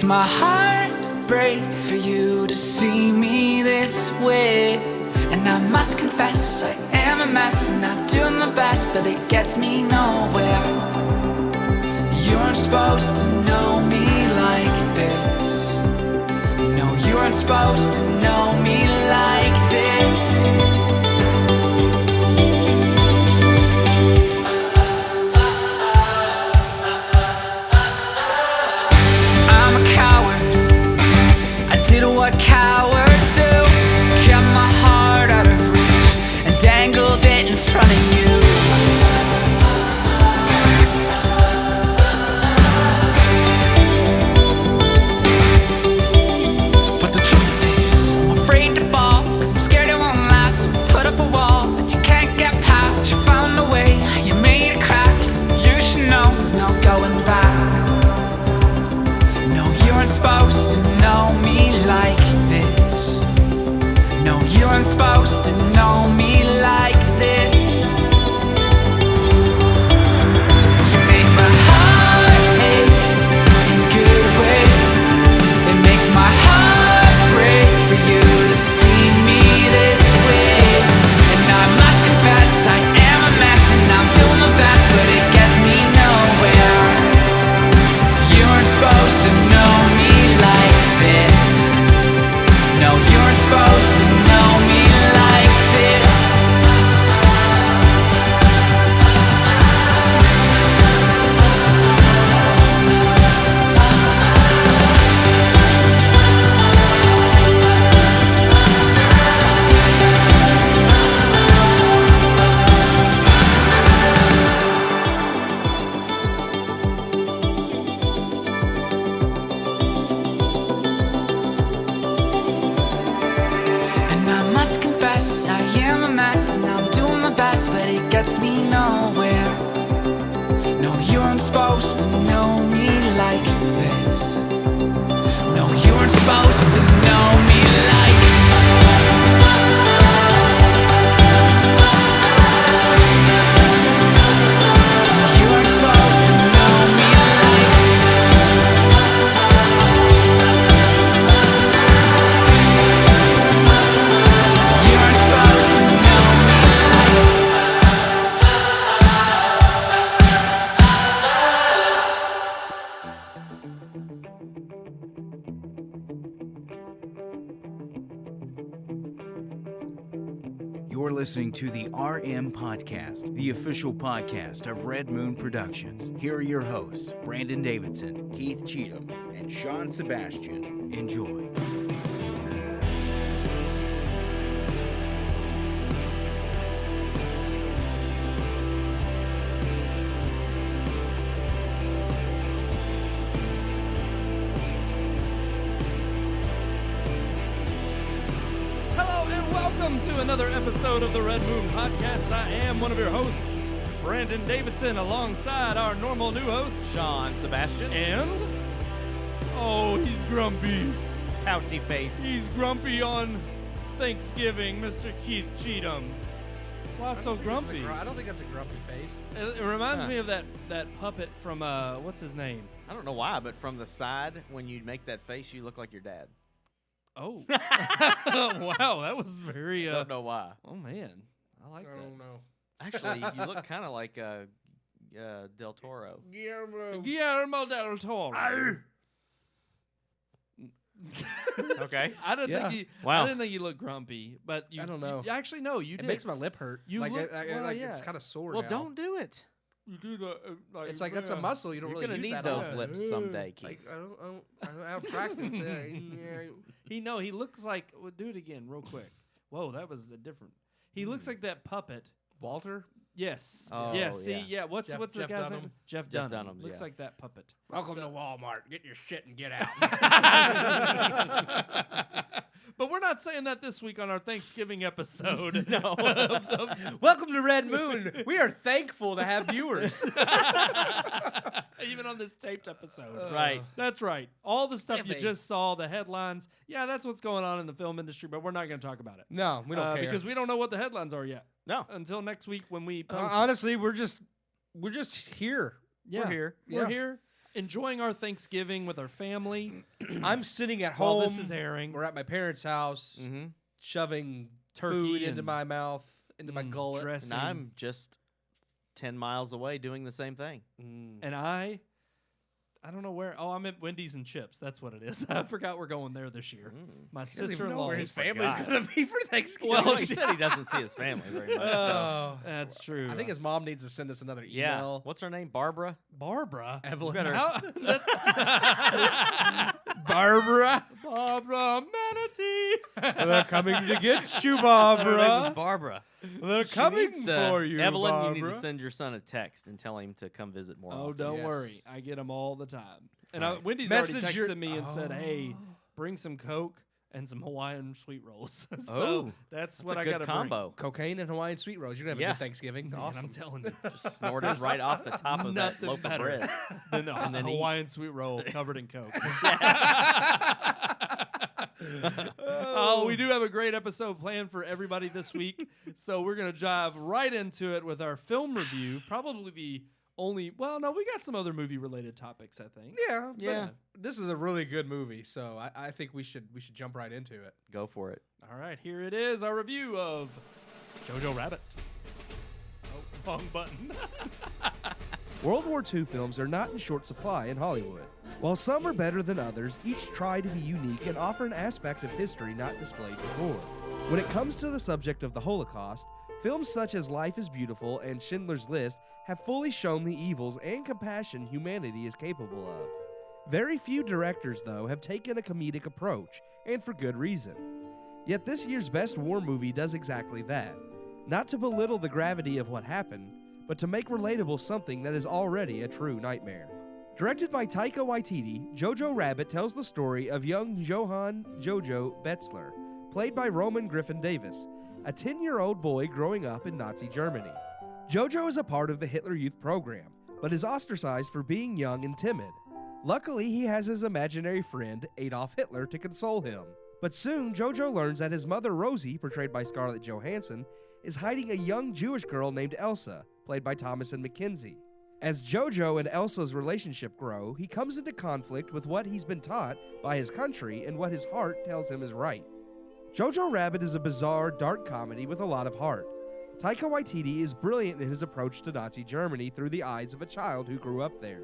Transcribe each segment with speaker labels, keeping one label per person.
Speaker 1: my heart break for you to see me this way. And I must confess I am a mess, and I'm doing my best, but it gets me nowhere. You aren't supposed to know me like this. No, you aren't supposed to know me like this. I'm a coward. I did what cowards do. Kept my heart out of reach and dangled it in front of you. But the truth is, I'm afraid to fall, 'cause I'm scared it won't last. So put up a wall that you can't get past. You found a way, you made a crack. You should know there's no going back. No, you aren't supposed to know me like this. No, you aren't supposed to know me like this. You make my heart ache in a good way. It makes my heart break for you to see me this way. And I must confess I am a mess, and I'm doing my best, but it gets me nowhere. You aren't supposed to know me like this. No, you aren't supposed to know me like this. And I must confess I am a mess, and I'm doing my best, but it gets me nowhere. No, you aren't supposed to know me like this. No, you aren't supposed to know me like this. You aren't supposed to know me like this. You aren't supposed to know me like this.
Speaker 2: You're listening to the RMPodcast, the official podcast of Red Moon Productions. Here are your hosts, Brandon Davidson,
Speaker 3: Keith Cheatham, and Sean Sebastian.
Speaker 2: enjoy.
Speaker 4: Hello and welcome to another episode of the Red Moon Podcast. I am one of your hosts, Brandon Davidson, alongside our normal new host,
Speaker 5: Sean Sebastian.
Speaker 4: and oh, he's grumpy.
Speaker 5: Pouty face.
Speaker 4: He's grumpy on Thanksgiving, Mr. Keith Cheatham. Why so grumpy?
Speaker 6: I don't think that's a grumpy face.
Speaker 4: It reminds
Speaker 5: Huh.
Speaker 4: me of that puppet from what's his name?
Speaker 5: I don't know why, but from the side, when you make that face, you look like your dad.
Speaker 4: Oh, wow, that was very.
Speaker 5: I don't know why.
Speaker 4: Oh man, I like
Speaker 6: I
Speaker 4: that.
Speaker 6: don't know.
Speaker 5: Actually, you look kind of like Del Toro.
Speaker 4: Guillermo del Toro.
Speaker 5: Okay.
Speaker 4: I didn't
Speaker 6: Yeah.
Speaker 4: think you.
Speaker 5: Wow.
Speaker 4: I didn't think you looked grumpy, but you.
Speaker 6: I don't know.
Speaker 4: You, actually, no, you
Speaker 6: It
Speaker 4: did.
Speaker 6: makes my lip hurt.
Speaker 4: You
Speaker 6: like,
Speaker 4: look-
Speaker 6: like
Speaker 4: well,
Speaker 6: it's
Speaker 4: yeah.
Speaker 6: kind of sore
Speaker 5: Well,
Speaker 6: now.
Speaker 5: don't do it.
Speaker 4: You do the.
Speaker 6: It's like that's a muscle. You don't
Speaker 5: You're
Speaker 6: really
Speaker 5: gonna
Speaker 6: use
Speaker 5: need
Speaker 6: that
Speaker 5: those
Speaker 6: often.
Speaker 5: lips someday, Keith.
Speaker 6: Like I don't have practice.
Speaker 4: He looks like. Well, do it again, real quick. Whoa, that was a different. He looks like that puppet.
Speaker 6: Walter.
Speaker 4: Yes.
Speaker 5: Oh,
Speaker 4: yes. See.
Speaker 5: yeah.
Speaker 4: Yeah. What's
Speaker 6: Jeff-
Speaker 4: the
Speaker 6: Jeff
Speaker 4: guy's
Speaker 6: Dunham.
Speaker 4: name? Jeff
Speaker 5: Jeff
Speaker 4: Dunham.
Speaker 5: Dunham,
Speaker 4: Looks
Speaker 5: yeah.
Speaker 4: like that puppet.
Speaker 6: Welcome to Walmart. Get your shit and get out.
Speaker 4: But we're not saying that this week on our Thanksgiving episode.
Speaker 5: No.
Speaker 6: Welcome to Red Moon. We are thankful to have viewers.
Speaker 4: Even on this taped episode.
Speaker 5: Right.
Speaker 4: That's right. All the stuff you
Speaker 6: Heavy.
Speaker 4: just saw, the headlines. Yeah, that's what's going on in the film industry, but we're not going to talk about it.
Speaker 6: No, we don't care.
Speaker 4: Because we don't know what the headlines are yet.
Speaker 5: No.
Speaker 4: Until next week when we post.
Speaker 6: honestly, we're just here.
Speaker 4: yeah.
Speaker 5: We're here.
Speaker 4: We're
Speaker 6: Yeah.
Speaker 4: here. enjoying our Thanksgiving with our family.
Speaker 6: I'm sitting at
Speaker 4: While
Speaker 6: home.
Speaker 4: this is airing.
Speaker 6: We're at my parents' house, shoving
Speaker 4: Turkey
Speaker 6: food into
Speaker 4: and-
Speaker 6: my mouth, into my gullet.
Speaker 4: dressing.
Speaker 5: And I'm just 10 miles away doing the same thing.
Speaker 4: And I don't know where. Oh, I'm at Wendy's and Chips. That's what it is. I forgot we're going there this year. My
Speaker 6: He doesn't even know
Speaker 4: sister-in-law.
Speaker 6: where his family's gonna be for Thanksgiving.
Speaker 4: Well,
Speaker 5: He said he doesn't see his family very much. So.
Speaker 6: Oh.
Speaker 4: That's true.
Speaker 6: I think his mom needs to send us another
Speaker 5: Yeah.
Speaker 6: email.
Speaker 5: What's her name? Barbara?
Speaker 4: Barbara.
Speaker 6: Evelyn.
Speaker 4: How-
Speaker 6: Barbara.
Speaker 4: Barbara Manatee.
Speaker 6: They're coming to get you,
Speaker 5: Her name was
Speaker 6: Barbara.
Speaker 5: Barbara.
Speaker 6: They're
Speaker 5: She
Speaker 6: coming
Speaker 5: needs to-
Speaker 6: for you,
Speaker 5: Evelyn,
Speaker 6: Barbara.
Speaker 5: you need to send your son a text and tell him to come visit more
Speaker 4: Oh,
Speaker 5: often.
Speaker 4: don't
Speaker 6: Yes.
Speaker 4: worry. I get them all the time. And
Speaker 5: Right.
Speaker 4: Wendy's
Speaker 6: Message
Speaker 4: already
Speaker 6: your-
Speaker 4: texted me and said, hey, bring some Coke and some Hawaiian sweet rolls. So
Speaker 5: Oh,
Speaker 4: that's
Speaker 5: That's
Speaker 4: what
Speaker 5: a
Speaker 4: I
Speaker 5: good
Speaker 4: got to
Speaker 5: combo.
Speaker 6: Cocaine and Hawaiian sweet rolls. You're gonna have
Speaker 5: Yeah.
Speaker 6: a good Thanksgiving.
Speaker 4: Man,
Speaker 6: Awesome.
Speaker 4: I'm telling you.
Speaker 5: Just snorted right off the top of that
Speaker 4: Nothing
Speaker 5: loaf
Speaker 4: better
Speaker 5: of bread.
Speaker 4: than a
Speaker 5: And then
Speaker 4: Hawaiian sweet roll covered in Coke. Oh, we do have a great episode planned for everybody this week. So we're going to dive right into it with our film review. Probably the only, well, no, we got some other movie related topics, I think.
Speaker 6: Yeah,
Speaker 5: Yeah.
Speaker 6: but this is a really good movie, so I think we should jump right into it.
Speaker 5: Go for it.
Speaker 4: All right, here it is, our review of Jojo Rabbit. Oh, wrong button.
Speaker 7: World War II films are not in short supply in Hollywood. While some are better than others, each try to be unique and offer an aspect of history not displayed before. When it comes to the subject of the Holocaust, films such as Life is Beautiful and Schindler's List have fully shown the evils and compassion humanity is capable of. Very few directors, though, have taken a comedic approach, and for good reason. Yet this year's best war movie does exactly that. Not to belittle the gravity of what happened, but to make relatable something that is already a true nightmare. Directed by Taika Waititi, Jojo Rabbit tells the story of young Johann Jojo Betzler, played by Roman Griffin Davis, a 10-year-old boy growing up in Nazi Germany. Jojo is a part of the Hitler Youth program, but is ostracized for being young and timid. Luckily, he has his imaginary friend, Adolf Hitler, to console him. But soon, Jojo learns that his mother, Rosie, portrayed by Scarlett Johansson, is hiding a young Jewish girl named Elsa, played by Thomasin McKenzie. As Jojo and Elsa's relationship grow, he comes into conflict with what he's been taught by his country and what his heart tells him is right. Jojo Rabbit is a bizarre, dark comedy with a lot of heart. Taika Waititi is brilliant in his approach to Nazi Germany through the eyes of a child who grew up there.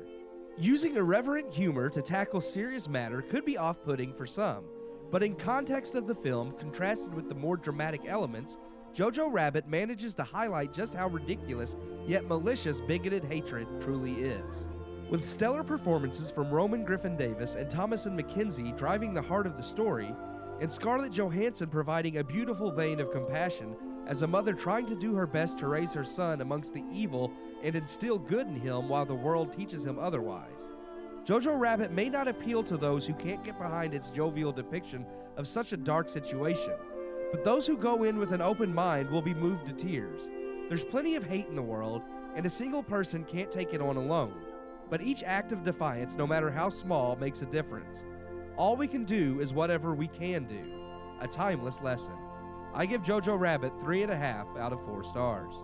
Speaker 7: Using irreverent humor to tackle serious matter could be off-putting for some, but in context of the film, contrasted with the more dramatic elements, Jojo Rabbit manages to highlight just how ridiculous yet malicious bigoted hatred truly is. With stellar performances from Roman Griffin Davis and Thomasin McKenzie driving the heart of the story, and Scarlett Johansson providing a beautiful vein of compassion as a mother trying to do her best to raise her son amongst the evil and instill good in him while the world teaches him otherwise. Jojo Rabbit may not appeal to those who can't get behind its jovial depiction of such a dark situation, but those who go in with an open mind will be moved to tears. There's plenty of hate in the world, and a single person can't take it on alone. But each act of defiance, no matter how small, makes a difference. All we can do is whatever we can do. A timeless lesson. I give Jojo Rabbit 3.5 out of 4 stars.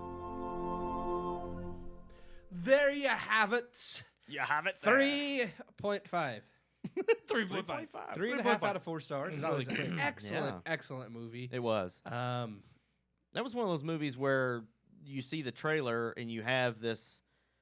Speaker 6: There you have it.
Speaker 5: You have it
Speaker 6: 3.5.
Speaker 4: 3.5.
Speaker 6: 3.5 out of 4 stars. That was an excellent,
Speaker 5: Yeah.
Speaker 6: excellent movie.
Speaker 5: It was. That was one of those movies where you see the trailer and you have this.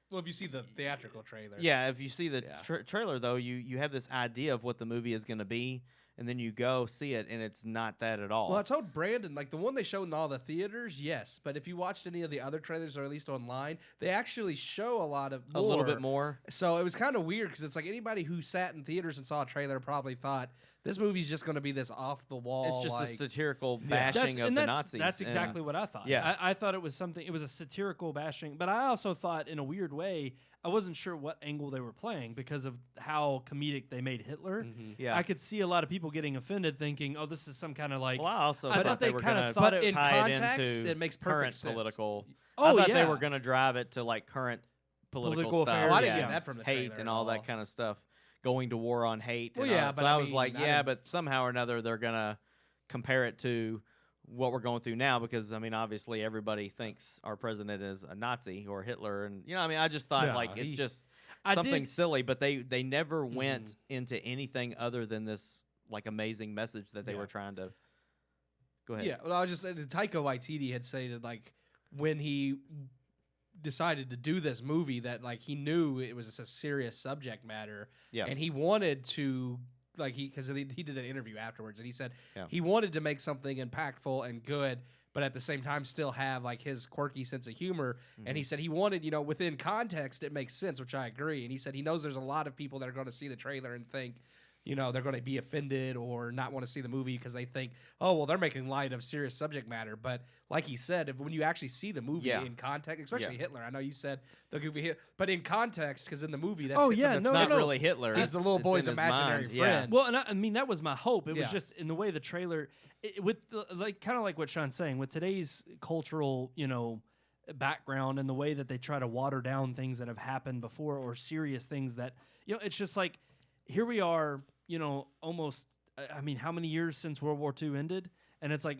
Speaker 6: Well, if you see the theatrical trailer.
Speaker 5: Yeah, if you see the
Speaker 6: Yeah.
Speaker 5: trailer, though, you have this idea of what the movie is going to be, and then you go see it, and it's not that at all.
Speaker 6: Well, I told Brandon, like the one they showed in all the theaters, yes. But if you watched any of the other trailers, or at least online, they actually show a lot of
Speaker 5: a little bit more.
Speaker 6: So it was kind of weird because it's like anybody who sat in theaters and saw a trailer probably thought this movie's just going to be this off the wall.
Speaker 5: It's just
Speaker 6: like,
Speaker 5: a satirical bashing of the Nazis.
Speaker 4: That's
Speaker 5: and-
Speaker 4: exactly what I thought.
Speaker 5: Yeah.
Speaker 4: I thought it was something, it was a satirical bashing, but I also thought in a weird way, I wasn't sure what angle they were playing because of how comedic they made Hitler.
Speaker 5: Yeah.
Speaker 4: I could see a lot of people getting offended thinking, oh, this is some kind of like,
Speaker 5: Well, I also
Speaker 4: I
Speaker 5: thought
Speaker 4: thought
Speaker 5: they
Speaker 4: they
Speaker 5: were
Speaker 4: kinda
Speaker 5: going
Speaker 4: thought
Speaker 5: to
Speaker 4: it-
Speaker 6: in
Speaker 5: tie it
Speaker 6: context,
Speaker 5: into
Speaker 6: it makes perfect
Speaker 5: current
Speaker 6: sense.
Speaker 5: political.
Speaker 4: Oh,
Speaker 5: I thought
Speaker 4: yeah.
Speaker 5: they were going to drive it to like current political
Speaker 4: Political
Speaker 5: stuff.
Speaker 4: affairs,
Speaker 6: Oh, I didn't
Speaker 4: yeah.
Speaker 6: get that from the
Speaker 5: hate
Speaker 6: trailer
Speaker 5: and
Speaker 6: at
Speaker 5: all that kind of stuff, going to war on hate.
Speaker 6: Well,
Speaker 5: and all
Speaker 6: yeah,
Speaker 5: that.
Speaker 6: but
Speaker 5: so
Speaker 6: I
Speaker 5: I was
Speaker 6: mean,
Speaker 5: like,
Speaker 6: I
Speaker 5: yeah,
Speaker 6: didn't-
Speaker 5: but somehow or another they're gonna compare it to what we're going through now, because I mean, obviously everybody thinks our president is a Nazi or Hitler, and I mean, I just thought
Speaker 6: No,
Speaker 5: it's just
Speaker 4: I
Speaker 5: something
Speaker 4: did-
Speaker 5: silly, but they never went into anything other than this like amazing message that they
Speaker 6: Yeah.
Speaker 5: were trying to. Go ahead.
Speaker 6: Yeah, well, I was just saying, Taika Waititi had stated like when he decided to do this movie that like he knew it was a serious subject matter,
Speaker 5: Yeah.
Speaker 6: and he wanted to like because he did an interview afterwards, and he said
Speaker 5: Yeah.
Speaker 6: he wanted to make something impactful and good, but at the same time still have like his quirky sense of humor. And he said he wanted, within context, it makes sense, which I agree. And he said he knows there's a lot of people that are going to see the trailer and think, they're going to be offended or not want to see the movie because they think, oh, well, they're making light of serious subject matter. But like he said, when you actually see the movie
Speaker 5: Yeah.
Speaker 6: in context, especially
Speaker 5: Yeah.
Speaker 6: Hitler, I know you said the goofy hit, but in context, because in the movie, that's
Speaker 4: Oh,
Speaker 6: Hitler,
Speaker 4: yeah,
Speaker 6: that's
Speaker 4: no,
Speaker 5: It's not
Speaker 4: no.
Speaker 5: really Hitler.
Speaker 6: He's the little
Speaker 5: it's
Speaker 6: boy's
Speaker 5: in his
Speaker 6: imaginary
Speaker 5: mind.
Speaker 6: friend.
Speaker 4: Well, and I mean that was my hope. It was
Speaker 6: Yeah.
Speaker 4: just in the way the trailer, with kind of like what Sean's saying, with today's cultural, background and the way that they try to water down things that have happened before or serious things that it's just like here we are, almost. I mean, how many years since World War II ended? And it's like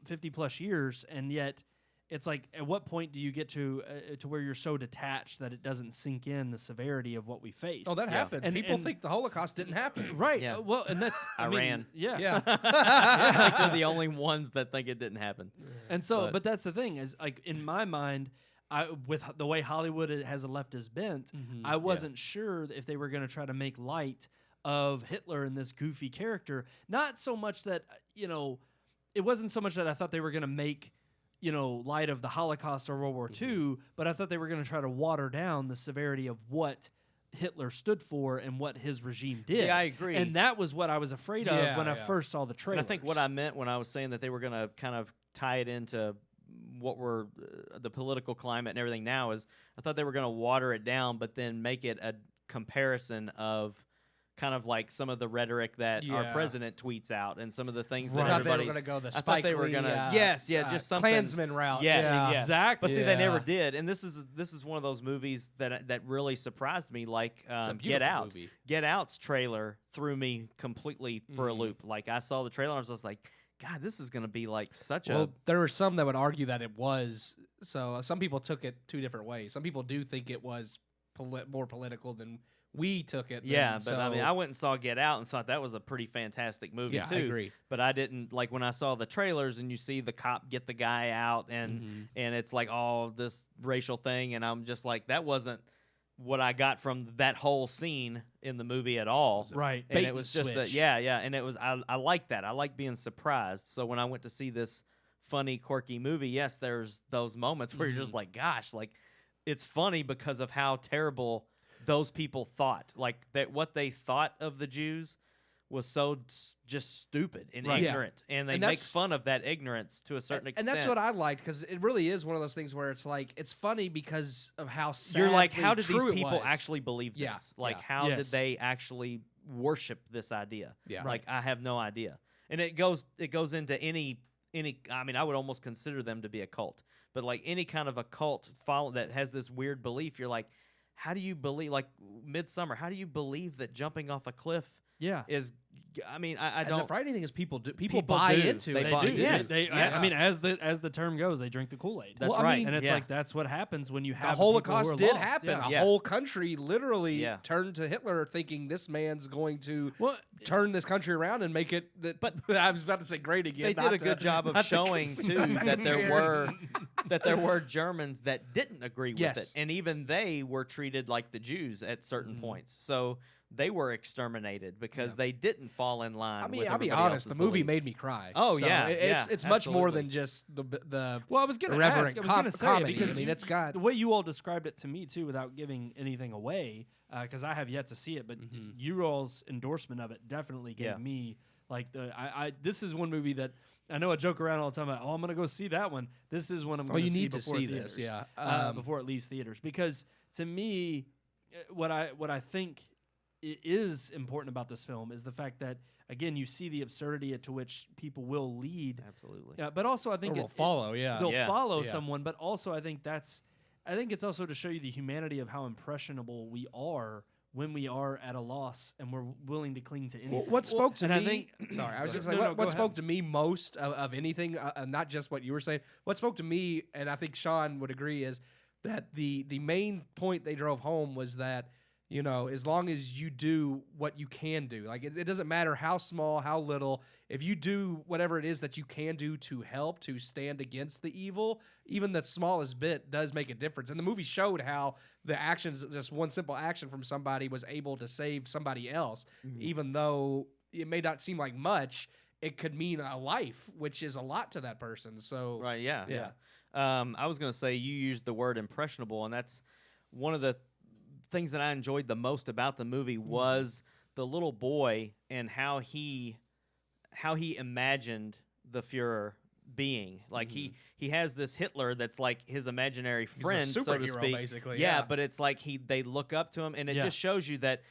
Speaker 4: 50 plus years, and yet. It's like, at what point do you get to where you're so detached that it doesn't sink in the severity of what we faced?
Speaker 6: Oh, that happened.
Speaker 4: And-
Speaker 6: People
Speaker 4: and-
Speaker 6: think the Holocaust didn't happen.
Speaker 4: Right.
Speaker 5: Yeah.
Speaker 4: Well, and that's I mean,
Speaker 5: Iran.
Speaker 4: yeah.
Speaker 6: Yeah.
Speaker 5: I think they're the only ones that think it didn't happen.
Speaker 4: And so,
Speaker 5: But-
Speaker 4: but that's the thing is, like in my mind, with the way Hollywood has a leftist bent, I wasn't sure if they were going to try to make light of Hitler and this goofy character. Not so much that it wasn't so much that I thought they were going to make. Light of the Holocaust or World War II, but I thought they were going to try to water down the severity of what Hitler stood for and what his regime did.
Speaker 5: See, I agree.
Speaker 4: And that was what I was afraid of
Speaker 6: Yeah,
Speaker 4: when I
Speaker 6: yeah.
Speaker 4: first saw the trailer.
Speaker 5: And I think what I meant when I was saying that they were going to kind of tie it into what were the political climate and everything now is I thought they were going to water it down, but then make it a comparison of kind of like some of the rhetoric that our
Speaker 6: Yeah.
Speaker 5: president tweets out and some of the things
Speaker 6: I
Speaker 5: that
Speaker 6: thought they were
Speaker 5: everybody's.
Speaker 6: going to go the
Speaker 5: I thought
Speaker 6: Spike
Speaker 5: they were
Speaker 6: Lee,
Speaker 5: gonna- yes, yeah, just something-
Speaker 6: Klansman route.
Speaker 5: Yes,
Speaker 6: yeah.
Speaker 5: yes.
Speaker 4: Exactly.
Speaker 5: But see, they never
Speaker 6: Yeah.
Speaker 5: did, and this is one of those movies that really surprised me. Like
Speaker 6: It's a
Speaker 5: Get
Speaker 6: beautiful
Speaker 5: Out.
Speaker 6: movie.
Speaker 5: Get Out's trailer threw me completely for a loop. Like I saw the trailer, and I was just like, God, this is gonna be like such
Speaker 6: Well,
Speaker 5: a.
Speaker 6: there were some that would argue that it was. So some people took it two different ways. Some people do think it was more political than we took it.
Speaker 5: Yeah,
Speaker 6: then,
Speaker 5: but I mean,
Speaker 6: so-
Speaker 5: I went and saw Get Out and thought that was a pretty fantastic movie
Speaker 6: Yeah,
Speaker 5: too.
Speaker 6: I agree.
Speaker 5: But I didn't like when I saw the trailers and you see the cop get the guy out and it's like all this racial thing, and I'm just like, that wasn't what I got from that whole scene in the movie at all.
Speaker 4: Right.
Speaker 5: And
Speaker 6: Bait
Speaker 5: it
Speaker 6: and
Speaker 5: was just
Speaker 6: switch.
Speaker 5: and it was I like that. I like being surprised. So when I went to see this funny, quirky movie, yes, there's those moments where you're just like, gosh, like it's funny because of how terrible those people thought. Like that what they thought of the Jews was so just stupid and
Speaker 6: Right. Yeah.
Speaker 5: ignorant. And they
Speaker 6: And
Speaker 5: make
Speaker 6: that's-
Speaker 5: fun of that ignorance to a certain
Speaker 6: And
Speaker 5: extent.
Speaker 6: that's what I liked because it really is one of those things where it's like it's funny because of how sad.
Speaker 5: You're like, how did these
Speaker 6: true it
Speaker 5: people
Speaker 6: was.
Speaker 5: actually believe this?
Speaker 6: Yeah,
Speaker 5: Like,
Speaker 6: yeah.
Speaker 5: how did
Speaker 4: Yes.
Speaker 5: they actually worship this idea?
Speaker 6: Yeah.
Speaker 5: Like, I have no idea. And it goes into any. I mean, I would almost consider them to be a cult, but like any kind of a cult follow that has this weird belief, you're like, how do you believe? Like Midsummer, how do you believe that jumping off a cliff
Speaker 4: Yeah.
Speaker 5: is? I mean, I
Speaker 6: And
Speaker 5: don't.
Speaker 6: the frightening thing is people
Speaker 5: People
Speaker 6: buy
Speaker 5: do.
Speaker 6: into
Speaker 5: They
Speaker 6: it.
Speaker 4: They
Speaker 5: buy-
Speaker 4: do.
Speaker 5: yes,
Speaker 4: They,
Speaker 5: yes.
Speaker 4: I mean, as the term goes, they drink the Kool-Aid.
Speaker 5: That's
Speaker 6: Well, I
Speaker 5: right.
Speaker 6: mean-
Speaker 4: and it's
Speaker 5: yeah.
Speaker 4: like that's what happens when you
Speaker 6: The
Speaker 4: have people who
Speaker 6: Holocaust
Speaker 4: are
Speaker 6: did
Speaker 4: lost.
Speaker 6: happen.
Speaker 4: Yeah.
Speaker 6: A
Speaker 5: Yeah.
Speaker 6: whole country literally
Speaker 5: Yeah.
Speaker 6: turned to Hitler, thinking this man's going to
Speaker 4: Well,
Speaker 6: turn this country around and make it. But I was about to say great again.
Speaker 5: They
Speaker 6: not
Speaker 5: did a
Speaker 6: to-
Speaker 5: good job of
Speaker 6: not to
Speaker 5: showing too that there were Germans that didn't agree with
Speaker 6: Yes.
Speaker 5: it, and even they were treated like the Jews at certain points. So they were exterminated because they didn't fall in line.
Speaker 6: I mean,
Speaker 5: with
Speaker 6: I'll be
Speaker 5: everybody
Speaker 6: honest. The
Speaker 5: else's
Speaker 6: movie
Speaker 5: belief.
Speaker 6: made me cry.
Speaker 5: Oh,
Speaker 6: So
Speaker 5: yeah,
Speaker 6: it's much more
Speaker 5: absolutely.
Speaker 6: than just the
Speaker 4: well, I was gonna
Speaker 6: irreverent
Speaker 4: ask. I was gonna say it
Speaker 6: comedy.
Speaker 4: because
Speaker 6: I mean,
Speaker 4: you-
Speaker 6: it's got
Speaker 4: the way you all described it to me too, without giving anything away, because I have yet to see it. But you all's endorsement of it definitely gave
Speaker 5: Yeah.
Speaker 4: me like the I. This is one movie that I know I joke around all the time. About, I'm gonna go see that one. This is one I'm going
Speaker 6: you
Speaker 4: see
Speaker 6: need to
Speaker 4: before
Speaker 6: see
Speaker 4: theaters,
Speaker 6: this, yeah.
Speaker 4: before it leaves theaters. Because to me, what I think is important about this film is the fact that again you see the absurdity to which people will lead.
Speaker 5: Absolutely.
Speaker 4: But also I think
Speaker 6: will follow. Yeah,
Speaker 4: they'll
Speaker 5: Yeah.
Speaker 4: follow
Speaker 6: Yeah.
Speaker 4: someone, but also I think it's also to show you the humanity of how impressionable we are when we are at a loss and we're willing to cling to anything.
Speaker 7: Well, what spoke to
Speaker 4: and
Speaker 7: me?
Speaker 4: I think,
Speaker 7: Sorry, I was just
Speaker 4: No,
Speaker 7: like,
Speaker 4: no,
Speaker 7: what
Speaker 4: go
Speaker 7: spoke
Speaker 4: ahead.
Speaker 7: to me most of anything, not just what you were saying. What spoke to me, and I think Sean would agree, is that the main point they drove home was that, you know, as long as you do what you can do, like it doesn't matter how small, how little, if you do whatever it is that you can do to help, to stand against the evil, even the smallest bit does make a difference. And the movie showed how the actions, just one simple action from somebody was able to save somebody else, even though it may not seem like much, it could mean a life, which is a lot to that person. So,
Speaker 5: Right, yeah.
Speaker 7: Yeah.
Speaker 5: I was going to say you used the word impressionable, and that's one of the things that I enjoyed the most about the movie was the little boy and how he imagined the Führer being. Like he has this Hitler that's like his imaginary friend, so to
Speaker 7: superhero,
Speaker 5: speak.
Speaker 7: basically,
Speaker 5: Yeah,
Speaker 7: yeah.
Speaker 5: but it's like they look up to him, and it
Speaker 4: Yeah.
Speaker 5: just shows you that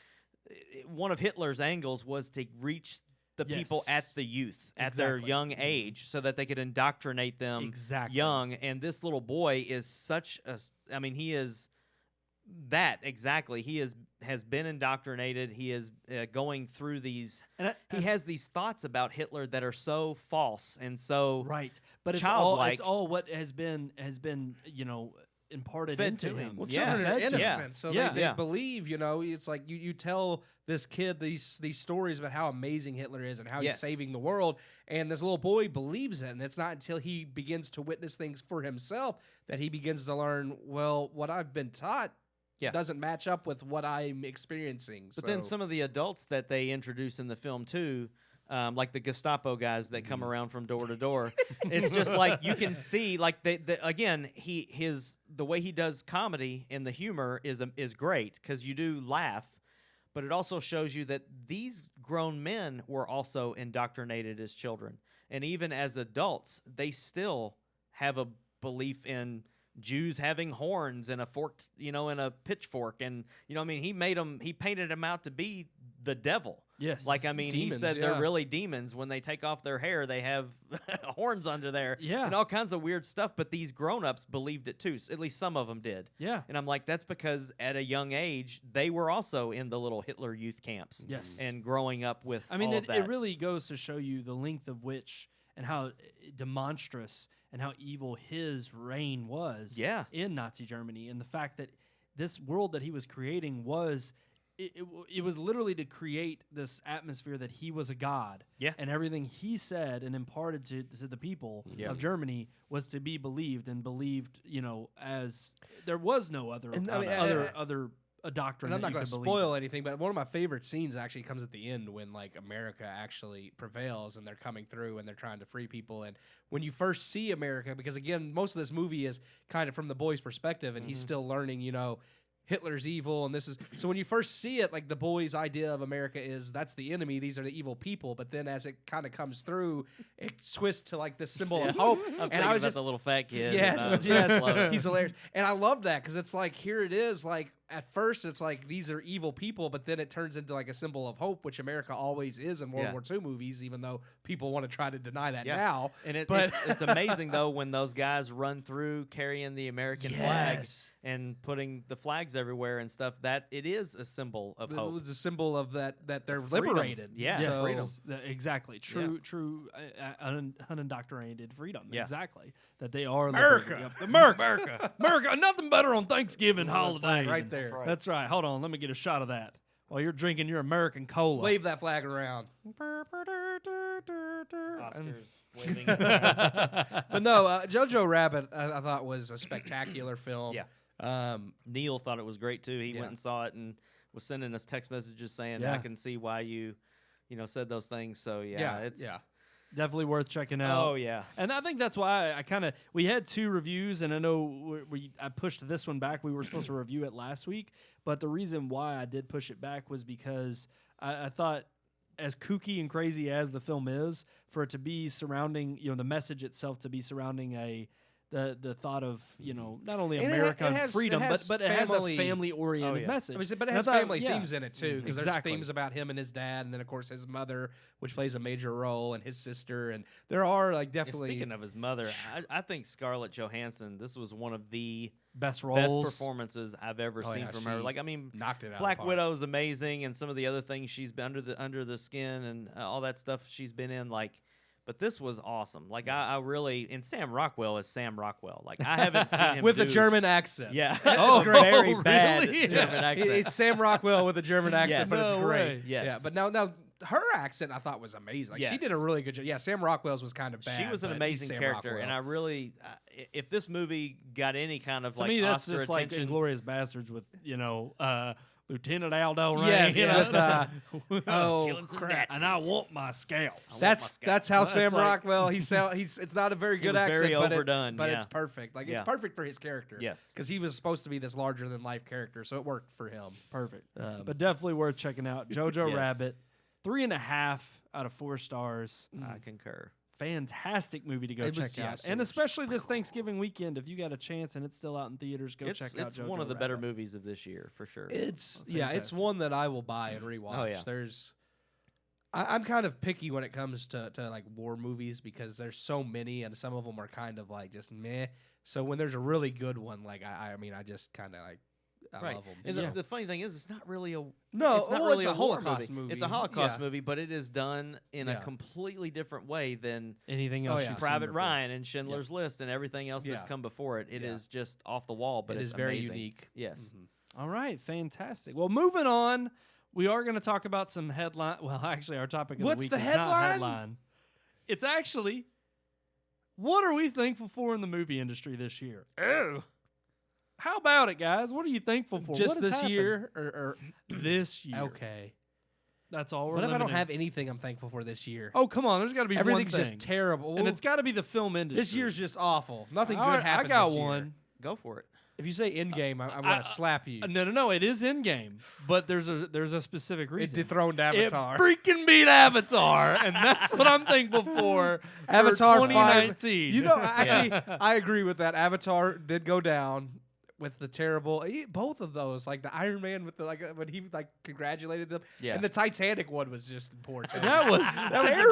Speaker 5: one of Hitler's angles was to reach the people at
Speaker 4: Yes.
Speaker 5: the youth at their
Speaker 4: Exactly.
Speaker 5: young age so that they could indoctrinate them
Speaker 4: Exactly.
Speaker 5: young. And this little boy is such a, I mean, he is that exactly. He has been indoctrinated. He is going through these,
Speaker 4: And
Speaker 5: he has these thoughts about Hitler that are so false and so
Speaker 4: right, but it's
Speaker 5: childlike.
Speaker 4: all what has been imparted
Speaker 5: Fed
Speaker 4: into
Speaker 5: to
Speaker 4: him.
Speaker 5: him.
Speaker 7: well,
Speaker 5: Yeah.
Speaker 7: children are
Speaker 4: Fed to him.
Speaker 7: innocent, so
Speaker 4: Yeah.
Speaker 7: they
Speaker 5: Yeah.
Speaker 7: believe. You know, it's like you tell this kid these stories about how amazing Hitler is and how he's
Speaker 5: Yes.
Speaker 7: saving the world, and this little boy believes it. And it's not until he begins to witness things for himself that he begins to learn. Well, what I've been taught
Speaker 5: Yeah.
Speaker 7: doesn't match up with what I'm experiencing.
Speaker 5: But then some of the adults that they introduce in the film too, like the Gestapo guys that come around from door to door, it's just like you can see, like again, the way he does comedy and the humor is great because you do laugh, but it also shows you that these grown men were also indoctrinated as children, and even as adults, they still have a belief in Jews having horns and a forked, and a pitchfork, and I mean, he painted them out to be the devil.
Speaker 4: Yes.
Speaker 5: Like, I mean,
Speaker 7: Demons,
Speaker 5: he said
Speaker 7: yeah.
Speaker 5: they're really demons. When they take off their hair, they have horns under there.
Speaker 4: Yeah.
Speaker 5: And all kinds of weird stuff. But these grown-ups believed it too. At least some of them did.
Speaker 4: Yeah.
Speaker 5: And I'm like, that's because at a young age, they were also in the little Hitler youth camps.
Speaker 4: Yes.
Speaker 5: And growing up with
Speaker 4: I mean,
Speaker 5: all of that.
Speaker 4: it really goes to show you the length of which and how demonstrous and how evil his reign was
Speaker 5: Yeah.
Speaker 4: in Nazi Germany. And the fact that this world that he was creating was... It was literally to create this atmosphere that he was a god.
Speaker 5: Yeah.
Speaker 4: And everything he said and imparted to the people
Speaker 5: Yeah.
Speaker 4: of Germany was to be believed and believed, as there was no other
Speaker 7: And, I mean,
Speaker 4: other a doctrine.
Speaker 7: And I'm
Speaker 4: that
Speaker 7: not
Speaker 4: you
Speaker 7: going
Speaker 4: could
Speaker 7: to
Speaker 4: believe.
Speaker 7: spoil anything, but one of my favorite scenes actually comes at the end when like America actually prevails and they're coming through and they're trying to free people. And when you first see America, because again, most of this movie is kind of from the boy's perspective, and he's still learning, Hitler's evil, and this is so when you first see it, like the boy's idea of America is that's the enemy, these are the evil people. But then as it kind of comes through, it twists to like this symbol of hope.
Speaker 5: I'm
Speaker 7: and
Speaker 5: thinking
Speaker 7: I was
Speaker 5: about
Speaker 7: just
Speaker 5: the little fat kid.
Speaker 7: yes,
Speaker 5: and,
Speaker 7: yes,
Speaker 5: love it.
Speaker 7: he's hilarious, and I love that because it's like here it is. Like at first, it's like these are evil people, but then it turns into like a symbol of hope, which America always is in World
Speaker 5: Yeah.
Speaker 7: War II movies, even though people want to try to deny that
Speaker 5: Yeah.
Speaker 7: now.
Speaker 5: And
Speaker 7: but
Speaker 5: it's amazing though when those guys run through carrying the American flag
Speaker 7: Yes.
Speaker 5: and putting the flags everywhere and stuff. That it is a symbol of
Speaker 7: it
Speaker 5: hope.
Speaker 7: was a symbol of that they're
Speaker 5: freedom.
Speaker 7: liberated.
Speaker 5: Yeah,
Speaker 7: So-
Speaker 5: freedom.
Speaker 4: Exactly. True unindoctrinated freedom.
Speaker 5: Yeah.
Speaker 4: Exactly. That they are
Speaker 7: America.
Speaker 4: liberated. Yep. America. America. Nothing better on Thanksgiving holiday.
Speaker 7: right there. Right.
Speaker 4: That's right. Hold on. Let me get a shot of that while you're drinking your American cola.
Speaker 7: Wave that flag around.
Speaker 5: Oscars waving.
Speaker 7: But no, Jojo Rabbit I thought was a spectacular film.
Speaker 5: Yeah. Neil thought it was great too. He
Speaker 7: Yeah.
Speaker 5: went and saw it and was sending us text messages saying,
Speaker 4: Yeah.
Speaker 5: "I can see why you said those things." So
Speaker 7: Yeah,
Speaker 5: it's
Speaker 7: yeah.
Speaker 4: Definitely worth checking out.
Speaker 5: Oh yeah.
Speaker 4: And I think that's why we had 2 reviews, and I know I pushed this one back. We were supposed to review it last week, but the reason why I did push it back was because I thought, as kooky and crazy as the film is, for it to be surrounding, the message itself to be surrounding the thought of, not only
Speaker 7: And
Speaker 4: America
Speaker 7: it
Speaker 4: and
Speaker 7: has-
Speaker 4: freedom,
Speaker 7: it has
Speaker 4: but it has a
Speaker 7: family-
Speaker 4: family-oriented
Speaker 5: Oh, yeah.
Speaker 4: message.
Speaker 7: I mean, but it
Speaker 4: And
Speaker 7: has
Speaker 4: I thought-
Speaker 7: family
Speaker 4: yeah.
Speaker 7: themes in it too, because
Speaker 4: Exactly.
Speaker 7: there's themes about him and his dad, and then of course his mother, which plays a major role, and his sister, and there are like
Speaker 5: And
Speaker 7: definitely
Speaker 5: speaking of his mother, I think Scarlett Johansson. This was one of the
Speaker 4: best
Speaker 5: best
Speaker 4: roles.
Speaker 5: performances I've ever
Speaker 6: Oh,
Speaker 5: seen
Speaker 6: yeah,
Speaker 5: from her.
Speaker 6: she
Speaker 5: Like, I mean,
Speaker 6: knocked it out.
Speaker 5: Black
Speaker 6: of the park.
Speaker 5: Widow's amazing, and some of the other things she's been under the skin and all that stuff she's been in. Like, but this was awesome. Like, I really, and Sam Rockwell is Sam Rockwell. Like, I haven't seen him
Speaker 6: with a
Speaker 5: do-
Speaker 6: German accent.
Speaker 5: Yeah,
Speaker 4: Oh,
Speaker 5: it's very
Speaker 4: really?
Speaker 5: bad
Speaker 4: Yeah.
Speaker 5: German accent.
Speaker 6: It's Sam Rockwell with a German accent,
Speaker 5: Yes.
Speaker 6: but it's
Speaker 4: No
Speaker 6: great.
Speaker 4: way.
Speaker 5: Yes.
Speaker 6: Yeah, but now her accent I thought was amazing. Like, she did a
Speaker 5: Yes.
Speaker 6: really good job. Yeah, Sam Rockwell's was kind of bad.
Speaker 5: She was an
Speaker 6: but
Speaker 5: amazing
Speaker 6: Sam
Speaker 5: character,
Speaker 6: Rockwell.
Speaker 5: and I really, if this movie got any kind of
Speaker 4: To
Speaker 5: like
Speaker 4: me, that's
Speaker 5: Oscar
Speaker 4: just like
Speaker 5: attention,
Speaker 4: Inglourious Bastards with Lieutenant Aldo Rain.
Speaker 6: Yes,
Speaker 4: you know?
Speaker 6: with, oh
Speaker 5: Killing some
Speaker 6: crap.
Speaker 4: and I want my scalp.
Speaker 6: That's how
Speaker 4: Well,
Speaker 6: Sam
Speaker 4: that's like-
Speaker 6: Rockwell. He's it's not a very good
Speaker 5: was
Speaker 6: accent,
Speaker 5: very
Speaker 6: but
Speaker 5: overdone,
Speaker 6: but
Speaker 5: yeah.
Speaker 6: it's perfect. Like
Speaker 5: Yeah.
Speaker 6: it's perfect for his character.
Speaker 5: Yes.
Speaker 6: because he was supposed to be this larger than life character, so it worked for him.
Speaker 4: Perfect. But definitely worth checking out. Jojo
Speaker 5: Yes.
Speaker 4: Rabbit, 3.5 out of 4 stars.
Speaker 5: I concur.
Speaker 4: Fantastic movie to go
Speaker 6: It was-
Speaker 4: check
Speaker 6: yeah,
Speaker 4: out.
Speaker 6: it
Speaker 4: And
Speaker 6: was
Speaker 4: especially this Thanksgiving weekend, if you got a chance and it's still out in theaters, go check out
Speaker 5: It's
Speaker 4: Jojo
Speaker 5: one of the better
Speaker 4: Rabbit.
Speaker 5: movies of this year for sure.
Speaker 6: It's it's
Speaker 4: fantastic.
Speaker 6: one that I will buy and rewatch.
Speaker 5: Oh, yeah.
Speaker 6: I'm kind of picky when it comes to like war movies because there's so many and some of them are kind of like just meh. So when there's a really good one, like I mean, I just kind of like I
Speaker 5: Right.
Speaker 6: love them.
Speaker 5: And
Speaker 4: Yeah.
Speaker 5: the funny thing is, it's not really a
Speaker 6: No,
Speaker 5: it's not
Speaker 6: well,
Speaker 5: really
Speaker 6: it's a
Speaker 5: war
Speaker 6: Holocaust movie.
Speaker 5: It's a Holocaust
Speaker 6: Yeah.
Speaker 5: movie, but it is done in
Speaker 6: Yeah.
Speaker 5: a completely different way than
Speaker 4: Anything
Speaker 6: Oh,
Speaker 4: else
Speaker 6: yeah.
Speaker 4: you've seen
Speaker 5: Private
Speaker 4: before?
Speaker 5: Ryan and Schindler's List and everything else that's
Speaker 6: Yeah.
Speaker 5: come before it. It is
Speaker 6: Yeah.
Speaker 5: just off the wall, but
Speaker 6: It
Speaker 5: it's
Speaker 6: is very
Speaker 5: amazing.
Speaker 6: unique.
Speaker 5: Yes.
Speaker 4: All right, fantastic. Well, moving on, we are going to talk about some headline. Well, actually, our topic of
Speaker 6: What's
Speaker 4: the week
Speaker 6: the
Speaker 4: is
Speaker 6: headline?
Speaker 4: not headline. It's actually, what are we thankful for in the movie industry this year? Oh. How about it, guys? What are you thankful for?
Speaker 6: Just
Speaker 4: What has
Speaker 6: this
Speaker 4: happened
Speaker 6: year, or
Speaker 4: This year.
Speaker 6: okay.
Speaker 4: That's all we're
Speaker 6: What if I don't
Speaker 4: limited.
Speaker 6: have anything I'm thankful for this year?
Speaker 4: Oh, come on. There's got to be
Speaker 6: Everything's
Speaker 4: one thing.
Speaker 6: just terrible.
Speaker 4: And
Speaker 6: Well,
Speaker 4: it's got to be the film industry.
Speaker 6: this year's just awful. Nothing
Speaker 4: All
Speaker 6: good
Speaker 4: right,
Speaker 6: happened.
Speaker 4: I got
Speaker 6: this year.
Speaker 4: one.
Speaker 5: Go for it.
Speaker 6: If you say in game, I'm gonna slap you.
Speaker 4: No. It is in game, but there's a specific
Speaker 6: It
Speaker 4: reason.
Speaker 6: dethroned Avatar.
Speaker 4: It freaking beat Avatar, and that's what I'm thankful for.
Speaker 6: Avatar
Speaker 4: for
Speaker 6: 5.
Speaker 4: 2019.
Speaker 6: You know, I agree with that. Avatar did go down with the terrible. Both of those, like the Iron Man with the when he like congratulated them,
Speaker 5: Yeah.
Speaker 6: and the Titanic one was just in poor taste.
Speaker 4: That was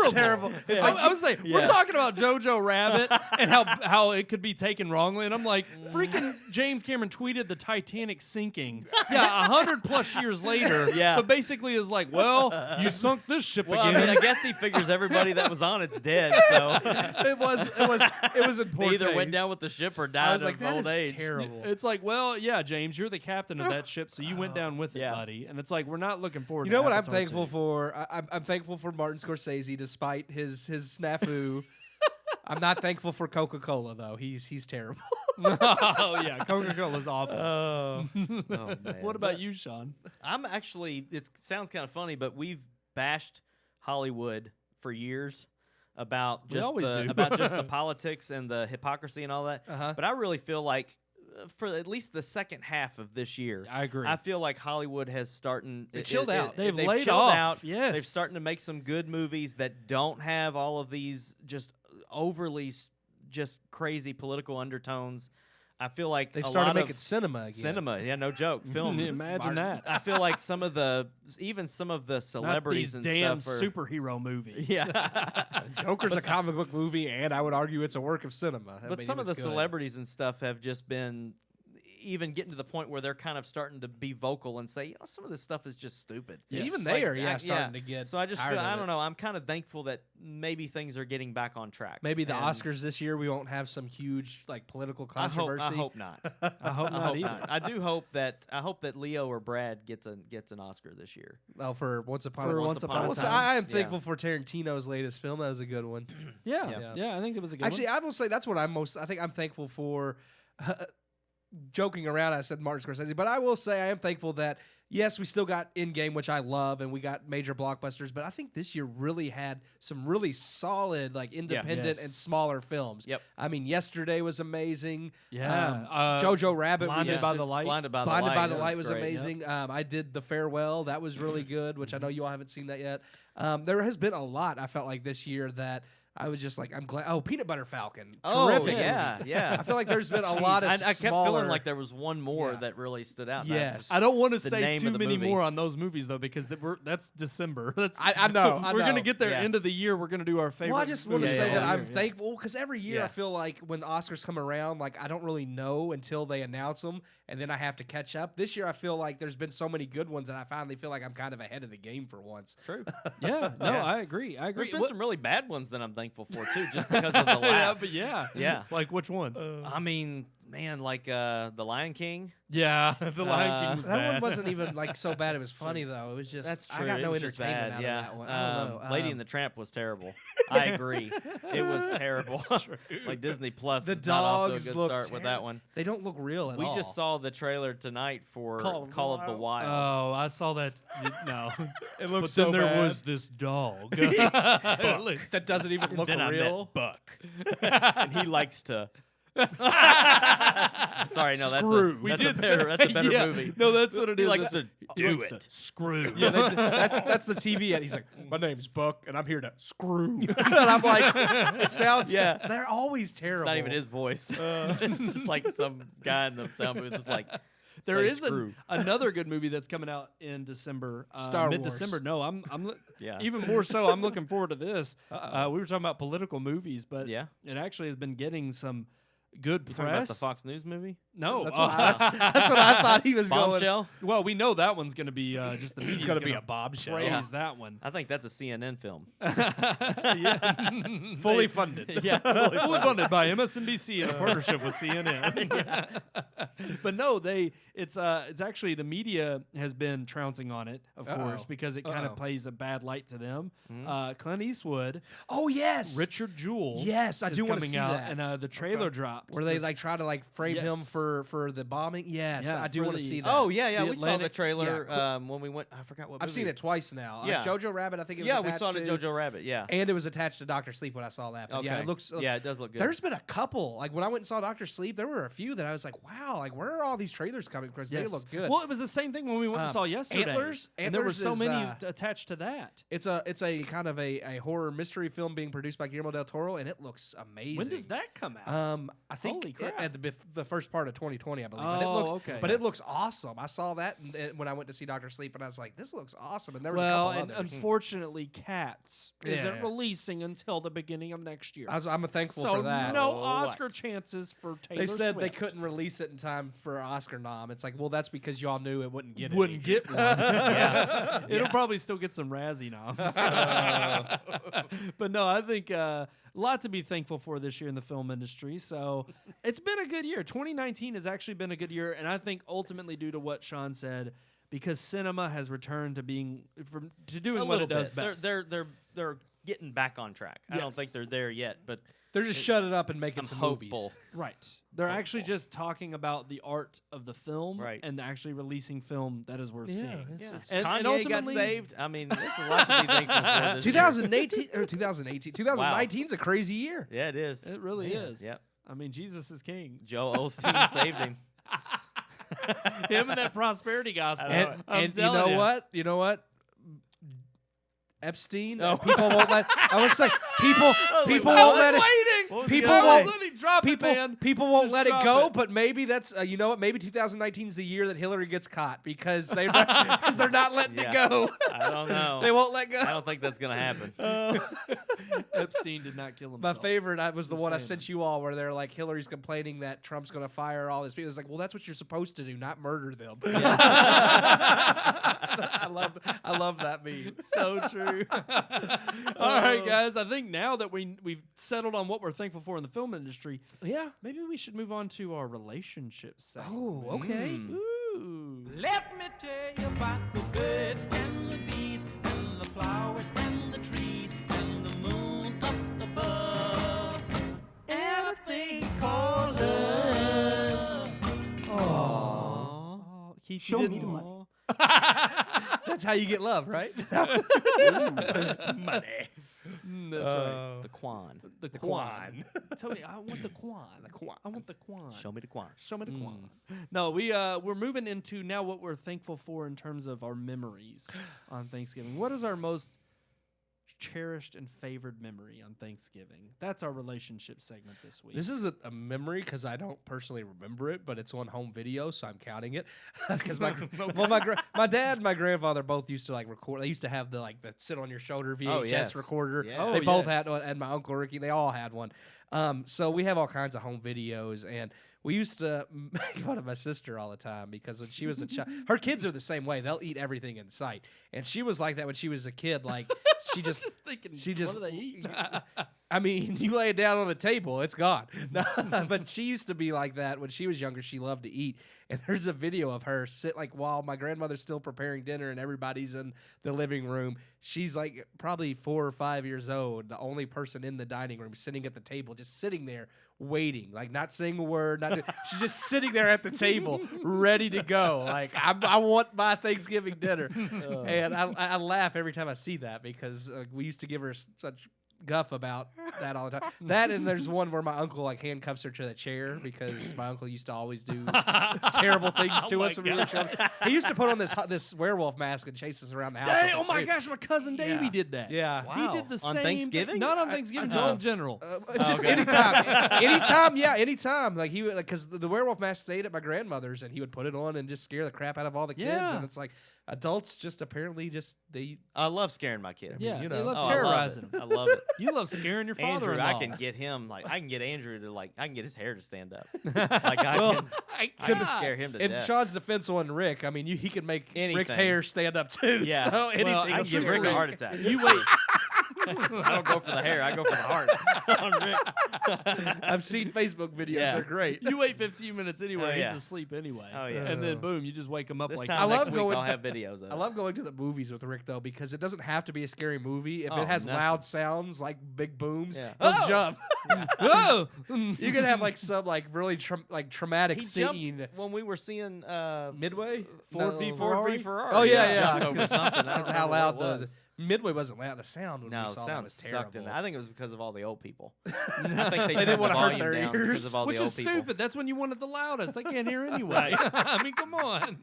Speaker 6: was terrible. It's like
Speaker 4: I was saying we're talking about Jojo Rabbit and how it could be taken wrongly, and I'm like, freaking James Cameron tweeted the Titanic sinking. Yeah, 100+ years later.
Speaker 5: Yeah.
Speaker 4: but basically is like, well, you sunk this ship
Speaker 5: Well, I
Speaker 4: again.
Speaker 5: mean, I guess he figures everybody that was on it's dead, so
Speaker 6: it was in poor
Speaker 5: they either went
Speaker 6: taste.
Speaker 5: down with the ship or
Speaker 6: I
Speaker 5: died
Speaker 6: was like,
Speaker 5: of
Speaker 6: that
Speaker 5: old
Speaker 6: is
Speaker 5: age.
Speaker 6: terrible.
Speaker 4: It's like, well, yeah, James, you're the captain of that ship, so you went down with it,
Speaker 5: Yeah.
Speaker 4: buddy. And it's like, we're not looking forward
Speaker 6: You
Speaker 4: to
Speaker 6: know what I'm
Speaker 4: Avatar
Speaker 6: thankful
Speaker 4: 2.
Speaker 6: for? I'm thankful for Martin Scorsese, despite his snafu. I'm not thankful for Coca-Cola though. He's terrible.
Speaker 4: Oh, yeah, Coca-Cola's awful.
Speaker 5: Oh, man.
Speaker 4: What about you, Sean?
Speaker 5: I'm actually. It sounds kind of funny, but we've bashed Hollywood for years about
Speaker 4: We
Speaker 5: just
Speaker 4: always
Speaker 5: the
Speaker 4: do.
Speaker 5: about just the politics and the hypocrisy and all that.
Speaker 6: Uh-huh.
Speaker 5: But I really feel like for at least the second half of this year,
Speaker 4: I agree.
Speaker 5: I feel like Hollywood has starting.
Speaker 6: They chilled out.
Speaker 4: They've laid
Speaker 5: chilled
Speaker 4: off,
Speaker 5: out.
Speaker 4: yes.
Speaker 5: They're starting to make some good movies that don't have all of these just overly just crazy political undertones. I feel like
Speaker 6: They've
Speaker 5: a
Speaker 6: started
Speaker 5: lot
Speaker 6: making
Speaker 5: of
Speaker 6: cinema again.
Speaker 5: cinema. Yeah, no joke. Film.
Speaker 4: Imagine that.
Speaker 5: I feel like some of the celebrities
Speaker 4: Not
Speaker 5: and
Speaker 4: these damn
Speaker 5: stuff are
Speaker 4: superhero movies.
Speaker 5: yeah.
Speaker 6: Joker's a comic book movie, and I would argue it's a work of cinema. I
Speaker 5: But
Speaker 6: mean,
Speaker 5: some
Speaker 6: it
Speaker 5: of the
Speaker 6: was good.
Speaker 5: celebrities and stuff have just been even getting to the point where they're kind of starting to be vocal and say, you know, some of this stuff is just stupid.
Speaker 6: Yeah, even
Speaker 4: Yes.
Speaker 6: they are,
Speaker 5: Like,
Speaker 6: starting to get.
Speaker 5: So I just
Speaker 6: tired
Speaker 5: feel,
Speaker 6: of
Speaker 5: I
Speaker 6: it.
Speaker 5: don't know. I'm kind of thankful that maybe things are getting back on track.
Speaker 6: Maybe the
Speaker 5: And
Speaker 6: Oscars this year we won't have some huge like political
Speaker 5: I
Speaker 6: controversy.
Speaker 5: hope not.
Speaker 4: I hope
Speaker 5: I
Speaker 4: not
Speaker 5: hope
Speaker 4: either.
Speaker 5: not. I do hope that Leo or Brad gets an Oscar this year.
Speaker 6: Oh, for Once Upon
Speaker 4: For
Speaker 6: a
Speaker 4: Once Upon a
Speaker 6: Well, so
Speaker 4: Time.
Speaker 6: I am
Speaker 5: Yeah.
Speaker 6: thankful for Tarantino's latest film. That was a good one.
Speaker 4: Yeah,
Speaker 5: Yeah.
Speaker 4: yeah, I think it was a good
Speaker 6: Actually,
Speaker 4: one.
Speaker 6: I will say that's what I think I'm thankful for. Joking around, I said Martin Scorsese, but I will say I am thankful that yes, we still got In-Game, which I love, and we got major blockbusters. But I think this year really had some really solid, like independent and
Speaker 4: Yes.
Speaker 6: smaller films.
Speaker 5: Yep.
Speaker 6: I mean, Yesterday was amazing.
Speaker 4: Yeah.
Speaker 6: Jojo Rabbit.
Speaker 4: Blinded
Speaker 6: we
Speaker 4: by
Speaker 6: just-
Speaker 4: the Light.
Speaker 5: Blinded by the
Speaker 6: Blinded
Speaker 5: Light.
Speaker 6: by the
Speaker 5: that
Speaker 6: Light was
Speaker 5: great.
Speaker 6: amazing. I did The Farewell. That was really good, which I know you all haven't seen that yet. There has been a lot, I felt like, this year that I was just like, I'm glad. Oh, Peanut Butter Falcon.
Speaker 5: Oh,
Speaker 6: Terrific.
Speaker 5: yeah, yeah.
Speaker 6: I feel like there's been a lot of
Speaker 5: I kept feeling
Speaker 6: smaller-
Speaker 5: like there was one more
Speaker 6: Yeah.
Speaker 5: that really stood out.
Speaker 6: Yes.
Speaker 4: I don't want to
Speaker 5: the
Speaker 4: say
Speaker 5: name
Speaker 4: too
Speaker 5: of the
Speaker 4: many
Speaker 5: movie.
Speaker 4: more on those movies though, because that's December. That's
Speaker 6: I know. I
Speaker 4: we're
Speaker 6: know.
Speaker 4: gonna get there
Speaker 5: Yeah.
Speaker 4: end of the year. We're gonna do our favorite.
Speaker 6: Well, I just want to
Speaker 4: movies
Speaker 6: say
Speaker 4: of
Speaker 6: that
Speaker 4: the
Speaker 6: I'm
Speaker 4: year, yeah.
Speaker 6: thankful because every year I
Speaker 5: Yeah.
Speaker 6: feel like when Oscars come around, like I don't really know until they announce them, and then I have to catch up. This year I feel like there's been so many good ones, and I finally feel like I'm kind of ahead of the game for once.
Speaker 5: True.
Speaker 4: Yeah, no,
Speaker 5: Yeah.
Speaker 4: I agree. I agree.
Speaker 5: There's been
Speaker 4: What-
Speaker 5: some really bad ones that I'm thankful for too, just because of the
Speaker 4: yeah,
Speaker 5: laugh.
Speaker 4: but yeah,
Speaker 5: Yeah.
Speaker 4: Like which ones?
Speaker 5: I mean, man, like The Lion King.
Speaker 4: yeah, The Lion King was
Speaker 6: That
Speaker 4: bad.
Speaker 6: one wasn't even like so bad. It was funny though. It was just
Speaker 5: That's true.
Speaker 6: I got
Speaker 5: It
Speaker 6: no
Speaker 5: was just
Speaker 6: entertainment
Speaker 5: bad.
Speaker 6: out
Speaker 5: Yeah.
Speaker 6: of that one. I don't know.
Speaker 5: Lady and the Tramp was terrible. I agree. It was terrible. Like Disney Plus
Speaker 6: The
Speaker 5: is not off to a
Speaker 6: dogs
Speaker 5: good
Speaker 6: look
Speaker 5: start with that one.
Speaker 6: They don't look real at
Speaker 5: We
Speaker 6: all.
Speaker 5: just saw the trailer tonight for
Speaker 6: Call of the
Speaker 5: Call of the
Speaker 6: Wild.
Speaker 5: Wild.
Speaker 4: Oh, I saw that. No,
Speaker 6: It
Speaker 4: but
Speaker 6: looks
Speaker 4: then
Speaker 6: so
Speaker 4: there
Speaker 6: bad.
Speaker 4: was this dog.
Speaker 6: that doesn't even look
Speaker 5: then
Speaker 6: real.
Speaker 5: I met Buck, and he likes to. Sorry, no,
Speaker 6: Screw.
Speaker 5: that's a better
Speaker 4: yeah.
Speaker 5: movie.
Speaker 4: No, that's what it
Speaker 5: He
Speaker 4: is.
Speaker 5: likes to do
Speaker 4: likes to
Speaker 5: it.
Speaker 4: Screw.
Speaker 6: Yeah, that's the TV ad. He's like, my name's Buck, and I'm here to screw. And I'm like, it sounds.
Speaker 5: Yeah.
Speaker 6: They're always terrible.
Speaker 5: It's not even his voice. It's just like some guy in the sound booth. It's like
Speaker 4: There
Speaker 5: say
Speaker 4: is
Speaker 5: screw.
Speaker 4: another good movie that's coming out in December.
Speaker 6: Star
Speaker 4: mid-December. No, I'm
Speaker 5: Yeah.
Speaker 4: even more so. I'm looking forward to this. We were talking about political movies, but
Speaker 5: Yeah.
Speaker 4: it actually has been getting some good
Speaker 5: You
Speaker 4: press.
Speaker 5: talking about the Fox News movie?
Speaker 4: No,
Speaker 6: That's what I thought he was going.
Speaker 5: Bombshell?
Speaker 4: well, we know that one's going to be just the media's
Speaker 6: It's gonna be
Speaker 4: gonna
Speaker 6: a bombshell.
Speaker 4: praise
Speaker 5: Yeah.
Speaker 4: that one.
Speaker 5: I think that's a CNN film.
Speaker 4: Yeah.
Speaker 6: Fully funded.
Speaker 5: Yeah.
Speaker 4: Fully funded by MSNBC in a partnership with CNN. But no, it's actually the media has been trouncing on it, of course, because it kind of plays a bad light to them. Clint Eastwood,
Speaker 6: Oh yes,
Speaker 4: Richard Jewell,
Speaker 6: Yes, I
Speaker 4: is
Speaker 6: do wanna
Speaker 4: coming
Speaker 6: see
Speaker 4: out,
Speaker 6: that.
Speaker 4: and the trailer dropped.
Speaker 6: where they
Speaker 4: This-
Speaker 6: like try to like frame him
Speaker 4: Yes.
Speaker 6: for the bombing. Yes,
Speaker 4: Yeah,
Speaker 6: I do
Speaker 4: for
Speaker 6: want to
Speaker 4: the-
Speaker 6: see that.
Speaker 5: Oh yeah, yeah.
Speaker 4: The
Speaker 5: We saw the
Speaker 4: Atlantic-
Speaker 5: trailer
Speaker 6: yeah,
Speaker 5: when we went. I forgot what.
Speaker 6: I've
Speaker 5: movie.
Speaker 6: seen it twice now.
Speaker 5: Yeah.
Speaker 6: Jojo Rabbit. I think it was
Speaker 5: Yeah, we
Speaker 6: attached
Speaker 5: saw it in
Speaker 6: to,
Speaker 5: Jojo Rabbit. Yeah.
Speaker 6: and it was attached to Doctor Sleep when I saw that. But
Speaker 5: Okay.
Speaker 6: yeah, it looks.
Speaker 5: Yeah, it does look good.
Speaker 6: There's been a couple. Like when I went and saw Doctor Sleep, there were a few that I was like, wow, like where are all these trailers coming from? 'Cause they
Speaker 4: Yes.
Speaker 6: look good.
Speaker 4: Well, it was the same thing when we went and saw yesterday.
Speaker 6: Antlers?
Speaker 4: and there were
Speaker 6: Antlers
Speaker 4: so
Speaker 6: is,
Speaker 4: many attached to that.
Speaker 6: It's a kind of a horror mystery film being produced by Guillermo del Toro, and it looks amazing.
Speaker 4: When does that come out?
Speaker 6: I think
Speaker 4: Holy crap.
Speaker 6: at the first part of 2020, I believe. But
Speaker 4: Oh,
Speaker 6: it looks,
Speaker 4: okay.
Speaker 6: But it looks awesome. I saw that and when I went to see Doctor Sleep, and I was like, this looks awesome. And there was
Speaker 4: Well,
Speaker 6: a couple
Speaker 4: and
Speaker 6: others.
Speaker 4: unfortunately, Cats isn't
Speaker 6: Yeah.
Speaker 4: releasing until the beginning of next year.
Speaker 6: I'm thankful
Speaker 4: so
Speaker 6: for that.
Speaker 4: no
Speaker 5: Oh,
Speaker 4: Oscar
Speaker 5: what?
Speaker 4: chances for Taylor
Speaker 6: They said
Speaker 4: Swift.
Speaker 6: they couldn't release it in time for Oscar nom. It's like, well, that's because y'all knew it wouldn't get
Speaker 4: Wouldn't
Speaker 6: any.
Speaker 4: get one.
Speaker 5: Yeah.
Speaker 4: It'll probably still get some Razzie noms. But no, I think a lot to be thankful for this year in the film industry. So it's been a good year. 2019 has actually been a good year, and I think ultimately due to what Sean said, because cinema has returned to doing
Speaker 5: A
Speaker 4: what it
Speaker 5: little
Speaker 4: does
Speaker 5: bit.
Speaker 4: best.
Speaker 5: They're getting back on track. I don't
Speaker 4: Yes.
Speaker 5: think they're there yet, but
Speaker 6: They're just shutting up and making
Speaker 5: I'm
Speaker 6: some
Speaker 5: hopeful.
Speaker 6: movies.
Speaker 4: Right. They're actually just talking about the art of the film
Speaker 5: Right.
Speaker 4: and actually releasing film that is worth seeing.
Speaker 5: Yeah.
Speaker 4: And
Speaker 5: Kanye got
Speaker 4: ultimately-
Speaker 5: saved. I mean, it's a lot to be thankful for. This year.
Speaker 6: 2019 is a crazy year.
Speaker 5: Yeah, it is.
Speaker 4: It really is.
Speaker 5: Yep.
Speaker 4: I mean, Jesus is king.
Speaker 5: Joe Osteen saved him.
Speaker 4: Him and that prosperity gospel.
Speaker 6: And,
Speaker 4: I'm
Speaker 6: and you
Speaker 4: telling
Speaker 6: know
Speaker 4: ya.
Speaker 6: what? You know what? Epstein. People won't let. I was like, people won't let it.
Speaker 4: waiting.
Speaker 6: People
Speaker 4: I
Speaker 6: won't-
Speaker 4: was letting drop
Speaker 6: People,
Speaker 4: it, man.
Speaker 6: people won't
Speaker 4: Just
Speaker 6: let it
Speaker 4: drop
Speaker 6: go,
Speaker 4: it.
Speaker 6: but maybe that's you know what? Maybe 2019 is the year that Hillary gets caught because they're not letting it
Speaker 5: Yeah.
Speaker 6: go.
Speaker 5: I don't know.
Speaker 6: They won't let go.
Speaker 5: I don't think that's gonna happen.
Speaker 4: Epstein did not kill
Speaker 6: My
Speaker 4: himself.
Speaker 6: favorite was the
Speaker 4: Just
Speaker 6: one I
Speaker 4: saying.
Speaker 6: sent you all, where they're like Hillary's complaining that Trump's going to fire all his people. It's like, well, that's what you're supposed to do, not murder them. I love that meme.
Speaker 4: So true. All right, guys. I think now that we've settled on what we're thankful for in the film industry,
Speaker 6: Yeah.
Speaker 4: maybe we should move on to our relationship segment.
Speaker 6: Oh, okay.
Speaker 4: Ooh.
Speaker 1: Let me tell you about the birds and the bees and the flowers and the trees and the moon up above and a thing called love.
Speaker 4: Oh, Keith, show me the money.
Speaker 6: That's how you get love, right?
Speaker 4: Money. That's right.
Speaker 5: The Quan.
Speaker 4: The Quan. Tell me, I want the Quan. I want the Quan.
Speaker 5: Show me the Quan.
Speaker 4: Show me the Quan. No, we're moving into now what we're thankful for in terms of our memories on Thanksgiving. What is our most most cherished and favored memory on Thanksgiving? That's our relationship segment this week.
Speaker 6: This is a memory because I don't personally remember it, but it's on home video, so I'm counting it. Because my dad and my grandfather both used to like record. They used to have the sit on your shoulder VHS
Speaker 5: yes.
Speaker 6: recorder.
Speaker 5: Yeah.
Speaker 6: They
Speaker 4: Oh,
Speaker 6: both
Speaker 4: yes.
Speaker 6: had one, and my uncle Ricky, they all had one. So we have all kinds of home videos, and we used to make fun of my sister all the time because when she was a child, her kids are the same way. They'll eat everything in sight, and she was like that when she was a kid. Like she just,
Speaker 4: thinking,
Speaker 6: she just,
Speaker 4: what do they eat?
Speaker 6: I mean, you lay it down on the table, it's gone. No, but she used to be like that when she was younger. She loved to eat, and there's a video of her while my grandmother's still preparing dinner and everybody's in the living room. She's like probably 4 or 5 years old, the only person in the dining room, sitting at the table, just sitting there waiting, like not saying a word. She's just sitting there at the table, ready to go. Like I want my Thanksgiving dinner, and I laugh every time I see that because we used to give her such guff about that all the time. That, and there's one where my uncle like handcuffs her to the chair because my uncle used to always do terrible things to us when we were children. He used to put on this werewolf mask and chase us around the house.
Speaker 4: Dang, oh
Speaker 6: with it,
Speaker 4: my
Speaker 6: too.
Speaker 4: gosh, my cousin Davey
Speaker 6: Yeah.
Speaker 4: did that.
Speaker 6: Yeah.
Speaker 5: Wow.
Speaker 4: He did the
Speaker 5: On
Speaker 4: same
Speaker 5: Thanksgiving?
Speaker 4: thing. Not on Thanksgiving, just in general.
Speaker 6: Just anytime, anytime. Like he would, because the werewolf mask stayed at my grandmother's, and he would put it on and just scare the crap out of all the kids.
Speaker 4: Yeah.
Speaker 6: And it's like adults just apparently they.
Speaker 5: I love scaring my kids.
Speaker 4: Yeah,
Speaker 6: you
Speaker 4: they
Speaker 6: know.
Speaker 4: love
Speaker 5: Oh, I love
Speaker 4: terrorizing
Speaker 5: it.
Speaker 4: him.
Speaker 5: I love it.
Speaker 4: You love scaring your
Speaker 5: Andrew,
Speaker 4: father-in-law.
Speaker 5: I can get him I can get Andrew to I can get his hair to stand up. I can scare him to
Speaker 6: In
Speaker 5: death.
Speaker 6: Sean's defense on Rick, I mean, he can make Rick's
Speaker 5: Anything.
Speaker 6: hair stand up too.
Speaker 5: Yeah.
Speaker 6: So anything.
Speaker 4: Well,
Speaker 5: I can
Speaker 6: will
Speaker 5: give
Speaker 6: scare
Speaker 5: Rick a
Speaker 6: Rick.
Speaker 5: heart attack.
Speaker 4: You wait.
Speaker 5: I don't go for the hair. I go for the heart. On Rick.
Speaker 6: I've seen Facebook videos.
Speaker 5: Yeah.
Speaker 6: They're great.
Speaker 4: You wait 15 minutes anyway.
Speaker 5: Oh, yeah.
Speaker 4: He's asleep anyway.
Speaker 5: Oh, yeah.
Speaker 4: And then boom, you just wake him up
Speaker 5: This
Speaker 4: like
Speaker 5: time
Speaker 6: I
Speaker 5: next
Speaker 6: love
Speaker 5: week
Speaker 6: going-
Speaker 5: I'll have videos of
Speaker 6: I
Speaker 5: it.
Speaker 6: love going to the movies with Rick though because it doesn't have to be a scary movie. If
Speaker 5: Oh,
Speaker 6: it has
Speaker 5: nothing.
Speaker 6: loud sounds like big booms,
Speaker 5: Yeah.
Speaker 6: he'll
Speaker 5: Oh!
Speaker 6: jump.
Speaker 4: oh,
Speaker 6: You can have like some like really traumatic
Speaker 5: He
Speaker 6: scene.
Speaker 5: jumped when we were seeing
Speaker 6: Midway?
Speaker 4: Ford
Speaker 6: No.
Speaker 4: v
Speaker 5: Ford v
Speaker 4: Ferrari?
Speaker 5: Ferrari.
Speaker 6: Oh yeah,
Speaker 5: He
Speaker 6: yeah.
Speaker 5: jumped over something. I don't
Speaker 6: Because of how
Speaker 5: remember
Speaker 6: loud
Speaker 5: what it
Speaker 6: the
Speaker 5: was.
Speaker 6: Midway wasn't loud. The sound when
Speaker 5: No,
Speaker 6: we
Speaker 5: the
Speaker 6: saw that
Speaker 5: sound
Speaker 6: was
Speaker 5: sucked in
Speaker 6: terrible.
Speaker 5: there. I think it was because of all the old people. I think they
Speaker 6: didn't
Speaker 5: turned the
Speaker 6: wanna hurt
Speaker 5: volume
Speaker 6: their
Speaker 5: down
Speaker 6: ears.
Speaker 5: because of all
Speaker 4: which
Speaker 5: the old
Speaker 4: is
Speaker 5: people.
Speaker 4: stupid. That's when you want it the loudest. They can't hear anyway. I mean, come on.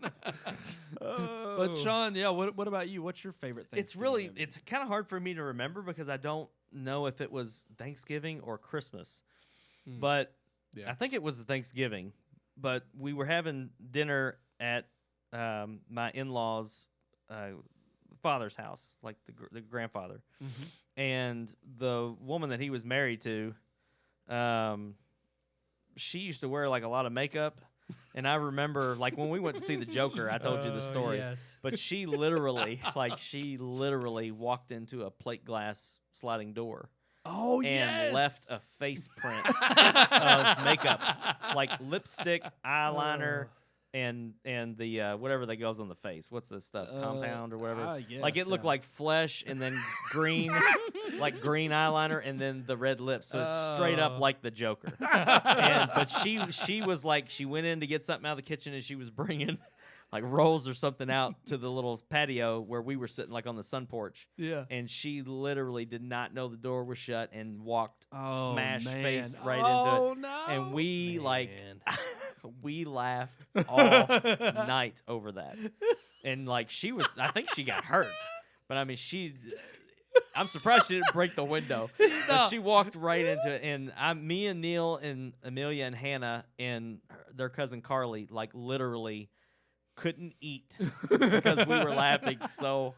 Speaker 4: But Sean, yeah, what about you? What's your favorite thing?
Speaker 5: It's really it's kind of hard for me to remember because I don't know if it was Thanksgiving or Christmas. But
Speaker 6: Yeah.
Speaker 5: I think it was Thanksgiving. But we were having dinner at my in-laws' father's house, like the grandfather, and the woman that he was married to, she used to wear like a lot of makeup. And I remember, like, when we went to see the Joker, I told you the story.
Speaker 6: Yes.
Speaker 5: But she literally walked into a plate glass sliding door
Speaker 4: Oh,
Speaker 5: and left a face print of makeup, like lipstick, eyeliner, and the whatever that goes on the face. What's this stuff? Compound or whatever. Like it looked like flesh and then green, like green eyeliner and then the red lips. So it's straight up like the Joker. But she was like, she went in to get something out of the kitchen and she was bringing like rolls or something out to the little patio where we were sitting like on the sun porch.
Speaker 4: Yeah.
Speaker 5: And she literally did not know the door was shut and walked smash
Speaker 4: man.
Speaker 5: face right into it.
Speaker 4: Oh, no.
Speaker 5: And we
Speaker 6: Man.
Speaker 5: we laughed all night over that. And like I think she got hurt. But I mean I'm surprised she didn't break the window. But she walked right into it. And me and Neil and Amelia and Hannah and their cousin Carly like literally couldn't eat because we were laughing so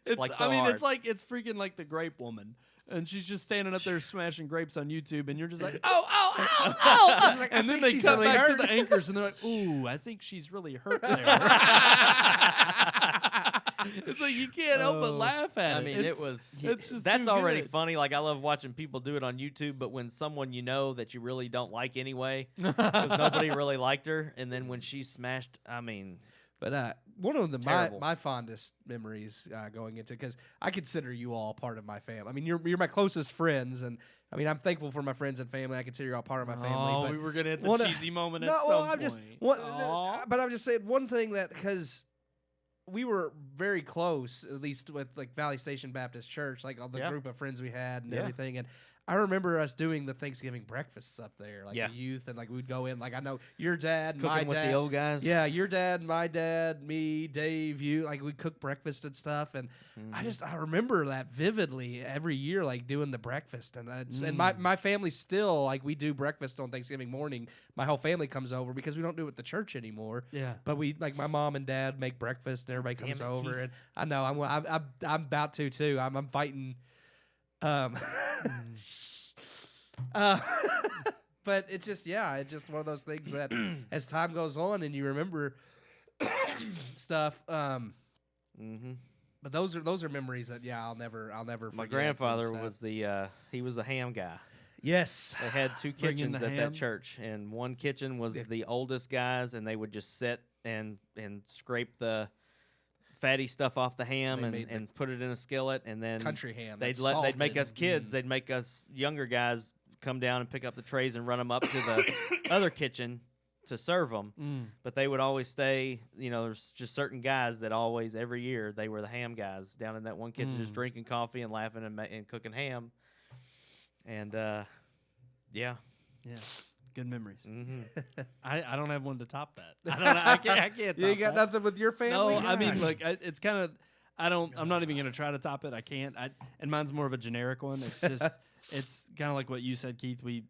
Speaker 5: hard.
Speaker 4: It's freaking like the grape woman. And she's just standing up there smashing grapes on YouTube, and you're just like, oh. And then they
Speaker 6: she's
Speaker 4: cut
Speaker 6: really
Speaker 4: back
Speaker 6: hurt.
Speaker 4: to the anchors, and they're like, ooh, I think she's really hurt there. It's like you can't help but laugh at it.
Speaker 5: I mean,
Speaker 4: it's just
Speaker 5: that's
Speaker 4: too
Speaker 5: already
Speaker 4: good.
Speaker 5: funny. Like I love watching people do it on YouTube, but when someone you know that you really don't like anyway, because nobody really liked her, and then when she smashed, I mean,
Speaker 6: But one of
Speaker 5: Terrible.
Speaker 6: my fondest memories going into, because I consider you all part of my family. I mean, you're my closest friends, and I mean, I'm thankful for my friends and family. I consider you all part of my family.
Speaker 4: Oh,
Speaker 6: but
Speaker 4: we were gonna hit the
Speaker 6: one of-
Speaker 4: cheesy moment
Speaker 6: no,
Speaker 4: at some
Speaker 6: well, I'm
Speaker 4: point.
Speaker 6: just
Speaker 4: Aw.
Speaker 6: but I'm just saying one thing that because we were very close, at least with like Valley Station Baptist Church, like all the
Speaker 5: Yeah.
Speaker 6: group of friends we had and
Speaker 5: Yeah.
Speaker 6: everything, and I remember us doing the Thanksgiving breakfasts up there, like
Speaker 5: Yeah.
Speaker 6: the youth, and like we'd go in. Like I know your dad, and
Speaker 5: Cooking
Speaker 6: my
Speaker 5: with
Speaker 6: dad,
Speaker 5: the old guys.
Speaker 6: yeah, your dad, my dad, me, Dave, you. Like we cook breakfast and stuff, and I remember that vividly every year, like doing the breakfast, and and my family still like we do breakfast on Thanksgiving morning. My whole family comes over because we don't do it at the church anymore.
Speaker 4: Yeah.
Speaker 6: But we like my mom and dad make breakfast, and everybody comes
Speaker 5: it,
Speaker 6: over,
Speaker 5: Keith.
Speaker 6: and I know I'm about to too. I'm fighting. But it's just it's just one of those things that as time goes on and you remember stuff. But those are memories that I'll never
Speaker 5: My
Speaker 6: forget.
Speaker 5: grandfather was he was a ham guy.
Speaker 6: Yes.
Speaker 5: They had two
Speaker 4: Bringing
Speaker 5: kitchens
Speaker 4: the
Speaker 5: at
Speaker 4: ham?
Speaker 5: that church, and one kitchen was the oldest guys, and they would just sit and scrape the fatty stuff off the ham
Speaker 6: They
Speaker 5: and,
Speaker 6: made the
Speaker 5: and put it in a skillet, and then
Speaker 6: country ham.
Speaker 5: they'd
Speaker 6: that's
Speaker 5: make us
Speaker 6: salted.
Speaker 5: kids, they'd make us younger guys come down and pick up the trays and run them up to the other kitchen to serve them. But they would always stay, there's just certain guys that always, every year, they were the ham guys down in that one kitchen just drinking coffee and laughing and cooking ham. And, yeah.
Speaker 4: Yeah. Good memories.
Speaker 5: Mm-hmm.
Speaker 4: I don't have one to top that. I can't top
Speaker 6: You got
Speaker 4: that.
Speaker 6: nothing with your family?
Speaker 4: No, I mean,
Speaker 6: Gosh.
Speaker 4: look, it's kind of. I'm not even gonna try to top it. I can't. And mine's more of a generic one. It's just. It's kind of like what you said, Keith. We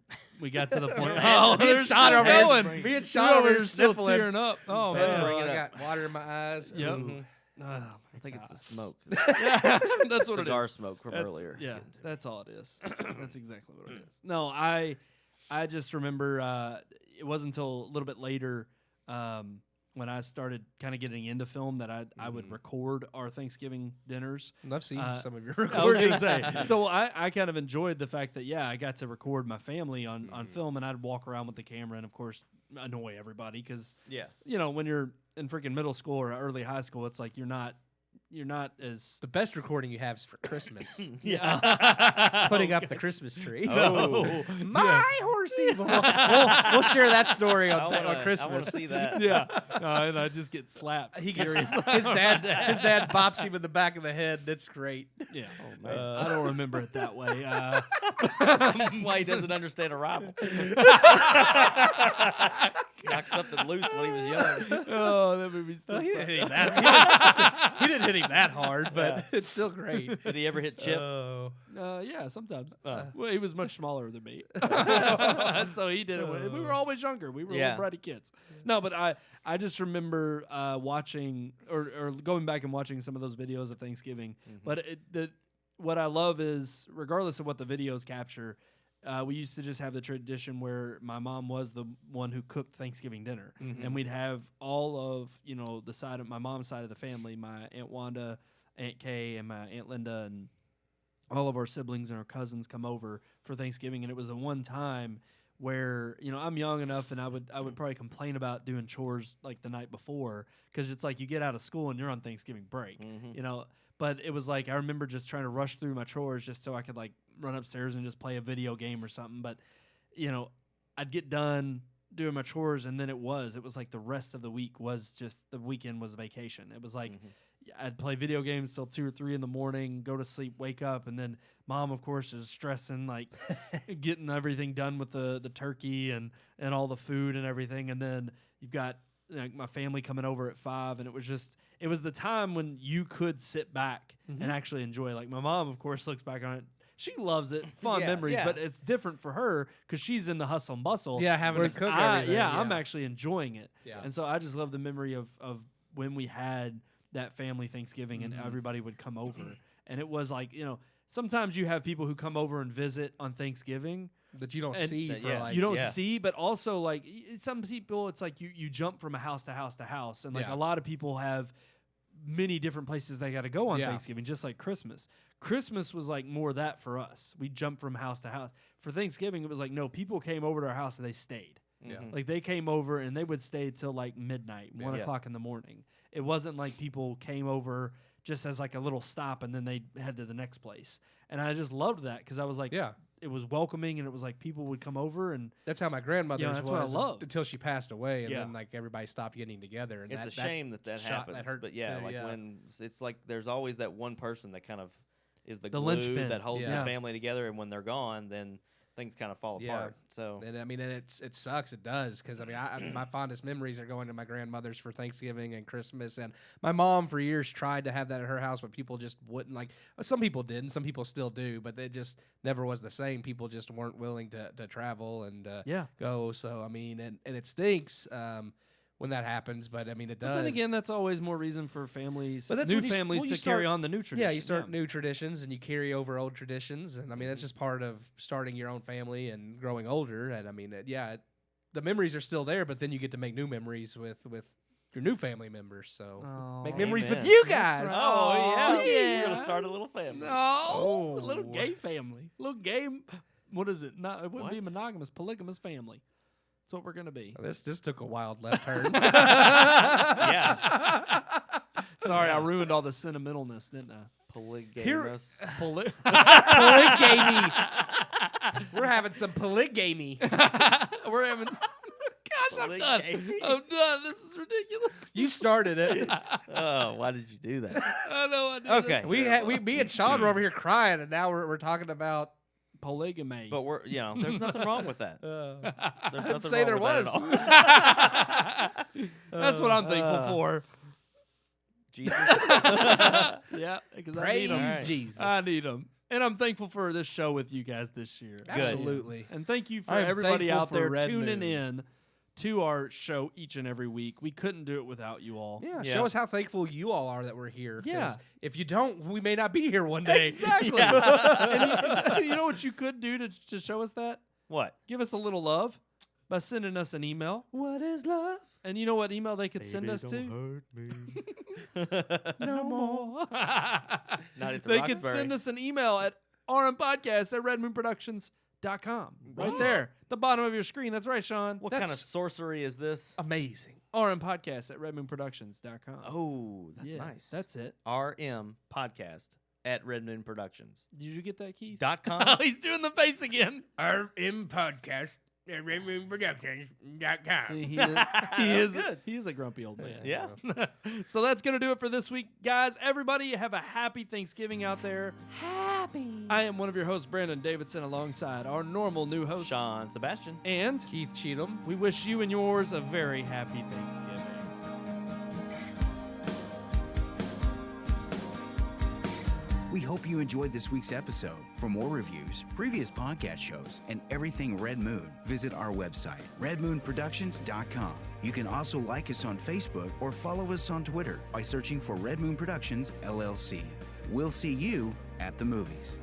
Speaker 4: got to the point.
Speaker 6: Me and
Speaker 4: there's
Speaker 6: Sean
Speaker 4: still
Speaker 6: over here-
Speaker 4: going.
Speaker 6: me and
Speaker 4: We're
Speaker 6: Sean over here
Speaker 4: still
Speaker 6: sniffling.
Speaker 4: tearing up. Oh
Speaker 5: Bring
Speaker 4: man.
Speaker 5: it
Speaker 6: I
Speaker 5: up.
Speaker 6: got water in my eyes.
Speaker 4: Yep.
Speaker 6: Ooh.
Speaker 4: Oh,
Speaker 5: I think it's the smoke.
Speaker 4: yeah, that's what it
Speaker 5: Cigar
Speaker 4: is.
Speaker 5: smoke from
Speaker 4: That's-
Speaker 5: earlier. is
Speaker 4: Yeah,
Speaker 5: getting to me.
Speaker 4: that's all it is. That's exactly what it is. No, I just remember it wasn't until a little bit later when I started kind of getting into film that I would record our Thanksgiving dinners.
Speaker 6: And I've seen some of your
Speaker 4: I was
Speaker 6: recordings.
Speaker 4: gonna say. So I kind of enjoyed the fact that I got to record my family on film, and I'd walk around with the camera and of course annoy everybody because
Speaker 5: Yeah.
Speaker 4: when you're in freaking middle school or early high school, it's like you're not as
Speaker 6: The best recording you have is for Christmas.
Speaker 4: yeah
Speaker 6: Putting up the Christmas tree.
Speaker 5: Oh.
Speaker 6: My horsey. We'll share that story on,
Speaker 5: I
Speaker 6: on
Speaker 5: want
Speaker 6: Christmas.
Speaker 5: to see that.
Speaker 4: yeah, and I just get slapped.
Speaker 6: He gets
Speaker 4: furiously.
Speaker 6: his dad bops him in the back of the head. That's great.
Speaker 4: Yeah. Oh man, I don't remember it that way.
Speaker 5: That's why he doesn't understand a rival. Knocked something loose when he was young.
Speaker 4: Oh, that movie still.
Speaker 6: He
Speaker 4: sucks.
Speaker 6: didn't hit him that, he didn't hit him that hard, but it's still great.
Speaker 5: Did he ever hit Chip?
Speaker 4: Yeah, sometimes.
Speaker 5: Oh.
Speaker 4: Well, he was much smaller than me, so he did it. We were always younger. We were
Speaker 5: Yeah.
Speaker 4: little bratty kids. No, but I just remember watching or going back and watching some of those videos of Thanksgiving. But what I love is, regardless of what the videos capture, we used to just have the tradition where my mom was the one who cooked Thanksgiving dinner, and we'd have all of the side of my mom's side of the family, my Aunt Wanda, Aunt Kay, and my Aunt Linda, and all of our siblings and our cousins come over for Thanksgiving. And it was the one time where I'm young enough, and I would probably complain about doing chores like the night before, because it's like you get out of school and you're on Thanksgiving break, But it was like I remember just trying to rush through my chores just so I could like run upstairs and just play a video game or something. But I'd get done doing my chores, and then it was like the rest of the week was just the weekend was vacation. It was like I'd play video games till 2 or 3 in the morning, go to sleep, wake up, and then mom, of course, is stressing like getting everything done with the turkey and all the food and everything, and then you've got like my family coming over at 5, and it was the time when you could sit back and actually enjoy. Like my mom, of course, looks back on it. She loves it, fond memories, but it's different for her because she's in the hustle and bustle.
Speaker 6: Yeah, having to
Speaker 4: whereas
Speaker 6: cook
Speaker 4: I-
Speaker 6: everything,
Speaker 4: Yeah,
Speaker 6: yeah.
Speaker 4: I'm actually enjoying it.
Speaker 6: Yeah.
Speaker 4: And so I just love the memory of when we had that family Thanksgiving and everybody would come over. And it was like, sometimes you have people who come over and visit on Thanksgiving
Speaker 6: That you don't
Speaker 4: And-
Speaker 6: see
Speaker 5: that-
Speaker 6: for
Speaker 5: yeah.
Speaker 6: like
Speaker 4: you don't see, but also like some people, it's like you jump from a house to house to house, and like
Speaker 6: Yeah.
Speaker 4: a lot of people have many different places they got to go on
Speaker 6: Yeah.
Speaker 4: Thanksgiving, just like Christmas. Christmas was like more that for us. We jumped from house to house. For Thanksgiving, it was like no, people came over to our house and they stayed.
Speaker 6: Yeah.
Speaker 4: Like they came over and they would stay till like midnight, 1:00 in the morning. It wasn't like people came over just as like a little stop and then they head to the next place. And I just loved that because I was like,
Speaker 6: Yeah.
Speaker 4: it was welcoming, and it was like people would come over and
Speaker 6: That's how my grandmother's
Speaker 4: that's what I
Speaker 6: was
Speaker 4: loved.
Speaker 6: until she passed away, and
Speaker 5: Yeah.
Speaker 6: then like everybody stopped getting together. And
Speaker 5: It's
Speaker 6: that
Speaker 5: a shame that
Speaker 6: shot-
Speaker 5: happens.
Speaker 6: that hurt
Speaker 5: but yeah,
Speaker 6: too,
Speaker 5: like
Speaker 6: yeah.
Speaker 5: when it's like there's always that one person that kind of is the
Speaker 4: The
Speaker 5: glue
Speaker 4: linchpin.
Speaker 5: that holds
Speaker 6: Yeah.
Speaker 5: the family together, and when they're gone, then things kind of fall
Speaker 6: Yeah.
Speaker 5: apart. So
Speaker 6: And I mean, and it sucks. It does because I mean, my fondest memories are going to my grandmother's for Thanksgiving and Christmas, and my mom for years tried to have that at her house, but people just wouldn't. Like some people did, and some people still do, but it just never was the same. People just weren't willing to travel and go. So I mean, and it stinks when that happens, but I mean, it does.
Speaker 4: But then again, that's always more reason for families,
Speaker 6: But that's
Speaker 4: new
Speaker 6: when you s-
Speaker 4: families,
Speaker 6: well, you
Speaker 4: to carry
Speaker 6: start-
Speaker 4: on the new tradition.
Speaker 6: Yeah, you start new traditions and you carry over old traditions, and I mean that's just part of starting your own family and growing older. And I mean, the memories are still there, but then you get to make new memories with your new family members. So
Speaker 4: Oh,
Speaker 6: make memories
Speaker 5: Amen.
Speaker 6: with you
Speaker 4: That's
Speaker 6: guys.
Speaker 4: right.
Speaker 5: oh yeah,
Speaker 4: yeah.
Speaker 5: you're gonna start a little family.
Speaker 4: No, a little gay family, little gay. What is it? Not it wouldn't be
Speaker 5: What?
Speaker 4: monogamous, polygamous family. That's what we're gonna be.
Speaker 6: This took a wild left turn.
Speaker 5: Yeah,
Speaker 4: Sorry, I ruined all the sentimentalness, didn't I?
Speaker 5: polygamous.
Speaker 4: Poly-
Speaker 6: Polygamy. We're having some polygamy.
Speaker 4: We're having. Gosh, I'm done.
Speaker 5: Polygamy.
Speaker 4: I'm done. This is ridiculous.
Speaker 6: You started it.
Speaker 5: Oh, why did you do that?
Speaker 4: I know. I did.
Speaker 5: Okay.
Speaker 4: That's
Speaker 6: Me and Sean were over here crying, and now we're talking about.
Speaker 4: polygamy.
Speaker 5: But we're there's nothing wrong with that. There's
Speaker 6: I didn't
Speaker 5: nothing
Speaker 6: say
Speaker 5: wrong
Speaker 6: there
Speaker 5: with that
Speaker 6: was.
Speaker 5: at all.
Speaker 4: That's what I'm thankful for.
Speaker 5: Jesus.
Speaker 4: Yeah, because I
Speaker 6: Praise
Speaker 4: need them.
Speaker 5: Alright.
Speaker 6: Jesus.
Speaker 4: I need them, and I'm thankful for this show with you guys this year.
Speaker 6: Absolutely.
Speaker 4: And thank you for
Speaker 6: I am
Speaker 4: everybody
Speaker 6: thankful
Speaker 4: out
Speaker 6: for
Speaker 4: there
Speaker 6: Red
Speaker 4: tuning
Speaker 6: Moon.
Speaker 4: in to our show each and every week. We couldn't do it without you all.
Speaker 6: Yeah,
Speaker 5: Yeah.
Speaker 6: show us how thankful you all are that we're here. 'cause
Speaker 4: Yeah.
Speaker 6: If you don't, we may not be here one day.
Speaker 4: Exactly. And you know what you could do to show us that?
Speaker 5: What?
Speaker 4: Give us a little love by sending us an email.
Speaker 6: What is love?
Speaker 4: And you know what email they could send us to?
Speaker 5: Hurt me.
Speaker 4: No more.
Speaker 5: Not at the
Speaker 4: They could
Speaker 5: Roxbury.
Speaker 4: send us an email at rmpodcast@redmoonproductions.com. Right there, the bottom of your screen. That's right, Sean.
Speaker 5: What kind of
Speaker 6: That's-
Speaker 5: sorcery is this?
Speaker 6: Amazing.
Speaker 4: rmpodcast@redmoonproductions.com.
Speaker 5: Oh, that's
Speaker 4: Yeah,
Speaker 5: nice.
Speaker 4: That's it.
Speaker 5: RM Podcast at redmoonproductions.com.
Speaker 4: Did you get that, Keith? Oh, he's doing the face again.
Speaker 6: RMPodcast at RedMoonProductions.com.
Speaker 4: See, he is a grumpy old man.
Speaker 5: Yeah.
Speaker 4: So that's going to do it for this week, guys. Everybody have a happy Thanksgiving out there. Happy. I am one of your hosts, Brandon Davidson, alongside our normal new host,
Speaker 5: Sean Sebastian.
Speaker 4: And
Speaker 6: Keith Cheatham.
Speaker 4: we wish you and yours a very happy Thanksgiving.
Speaker 2: We hope you enjoyed this week's episode. For more reviews, previous podcast shows, and everything Red Moon, visit our website, redmoonproductions.com. You can also like us on Facebook or follow us on Twitter by searching for Red Moon Productions, LLC. We'll see you at the movies.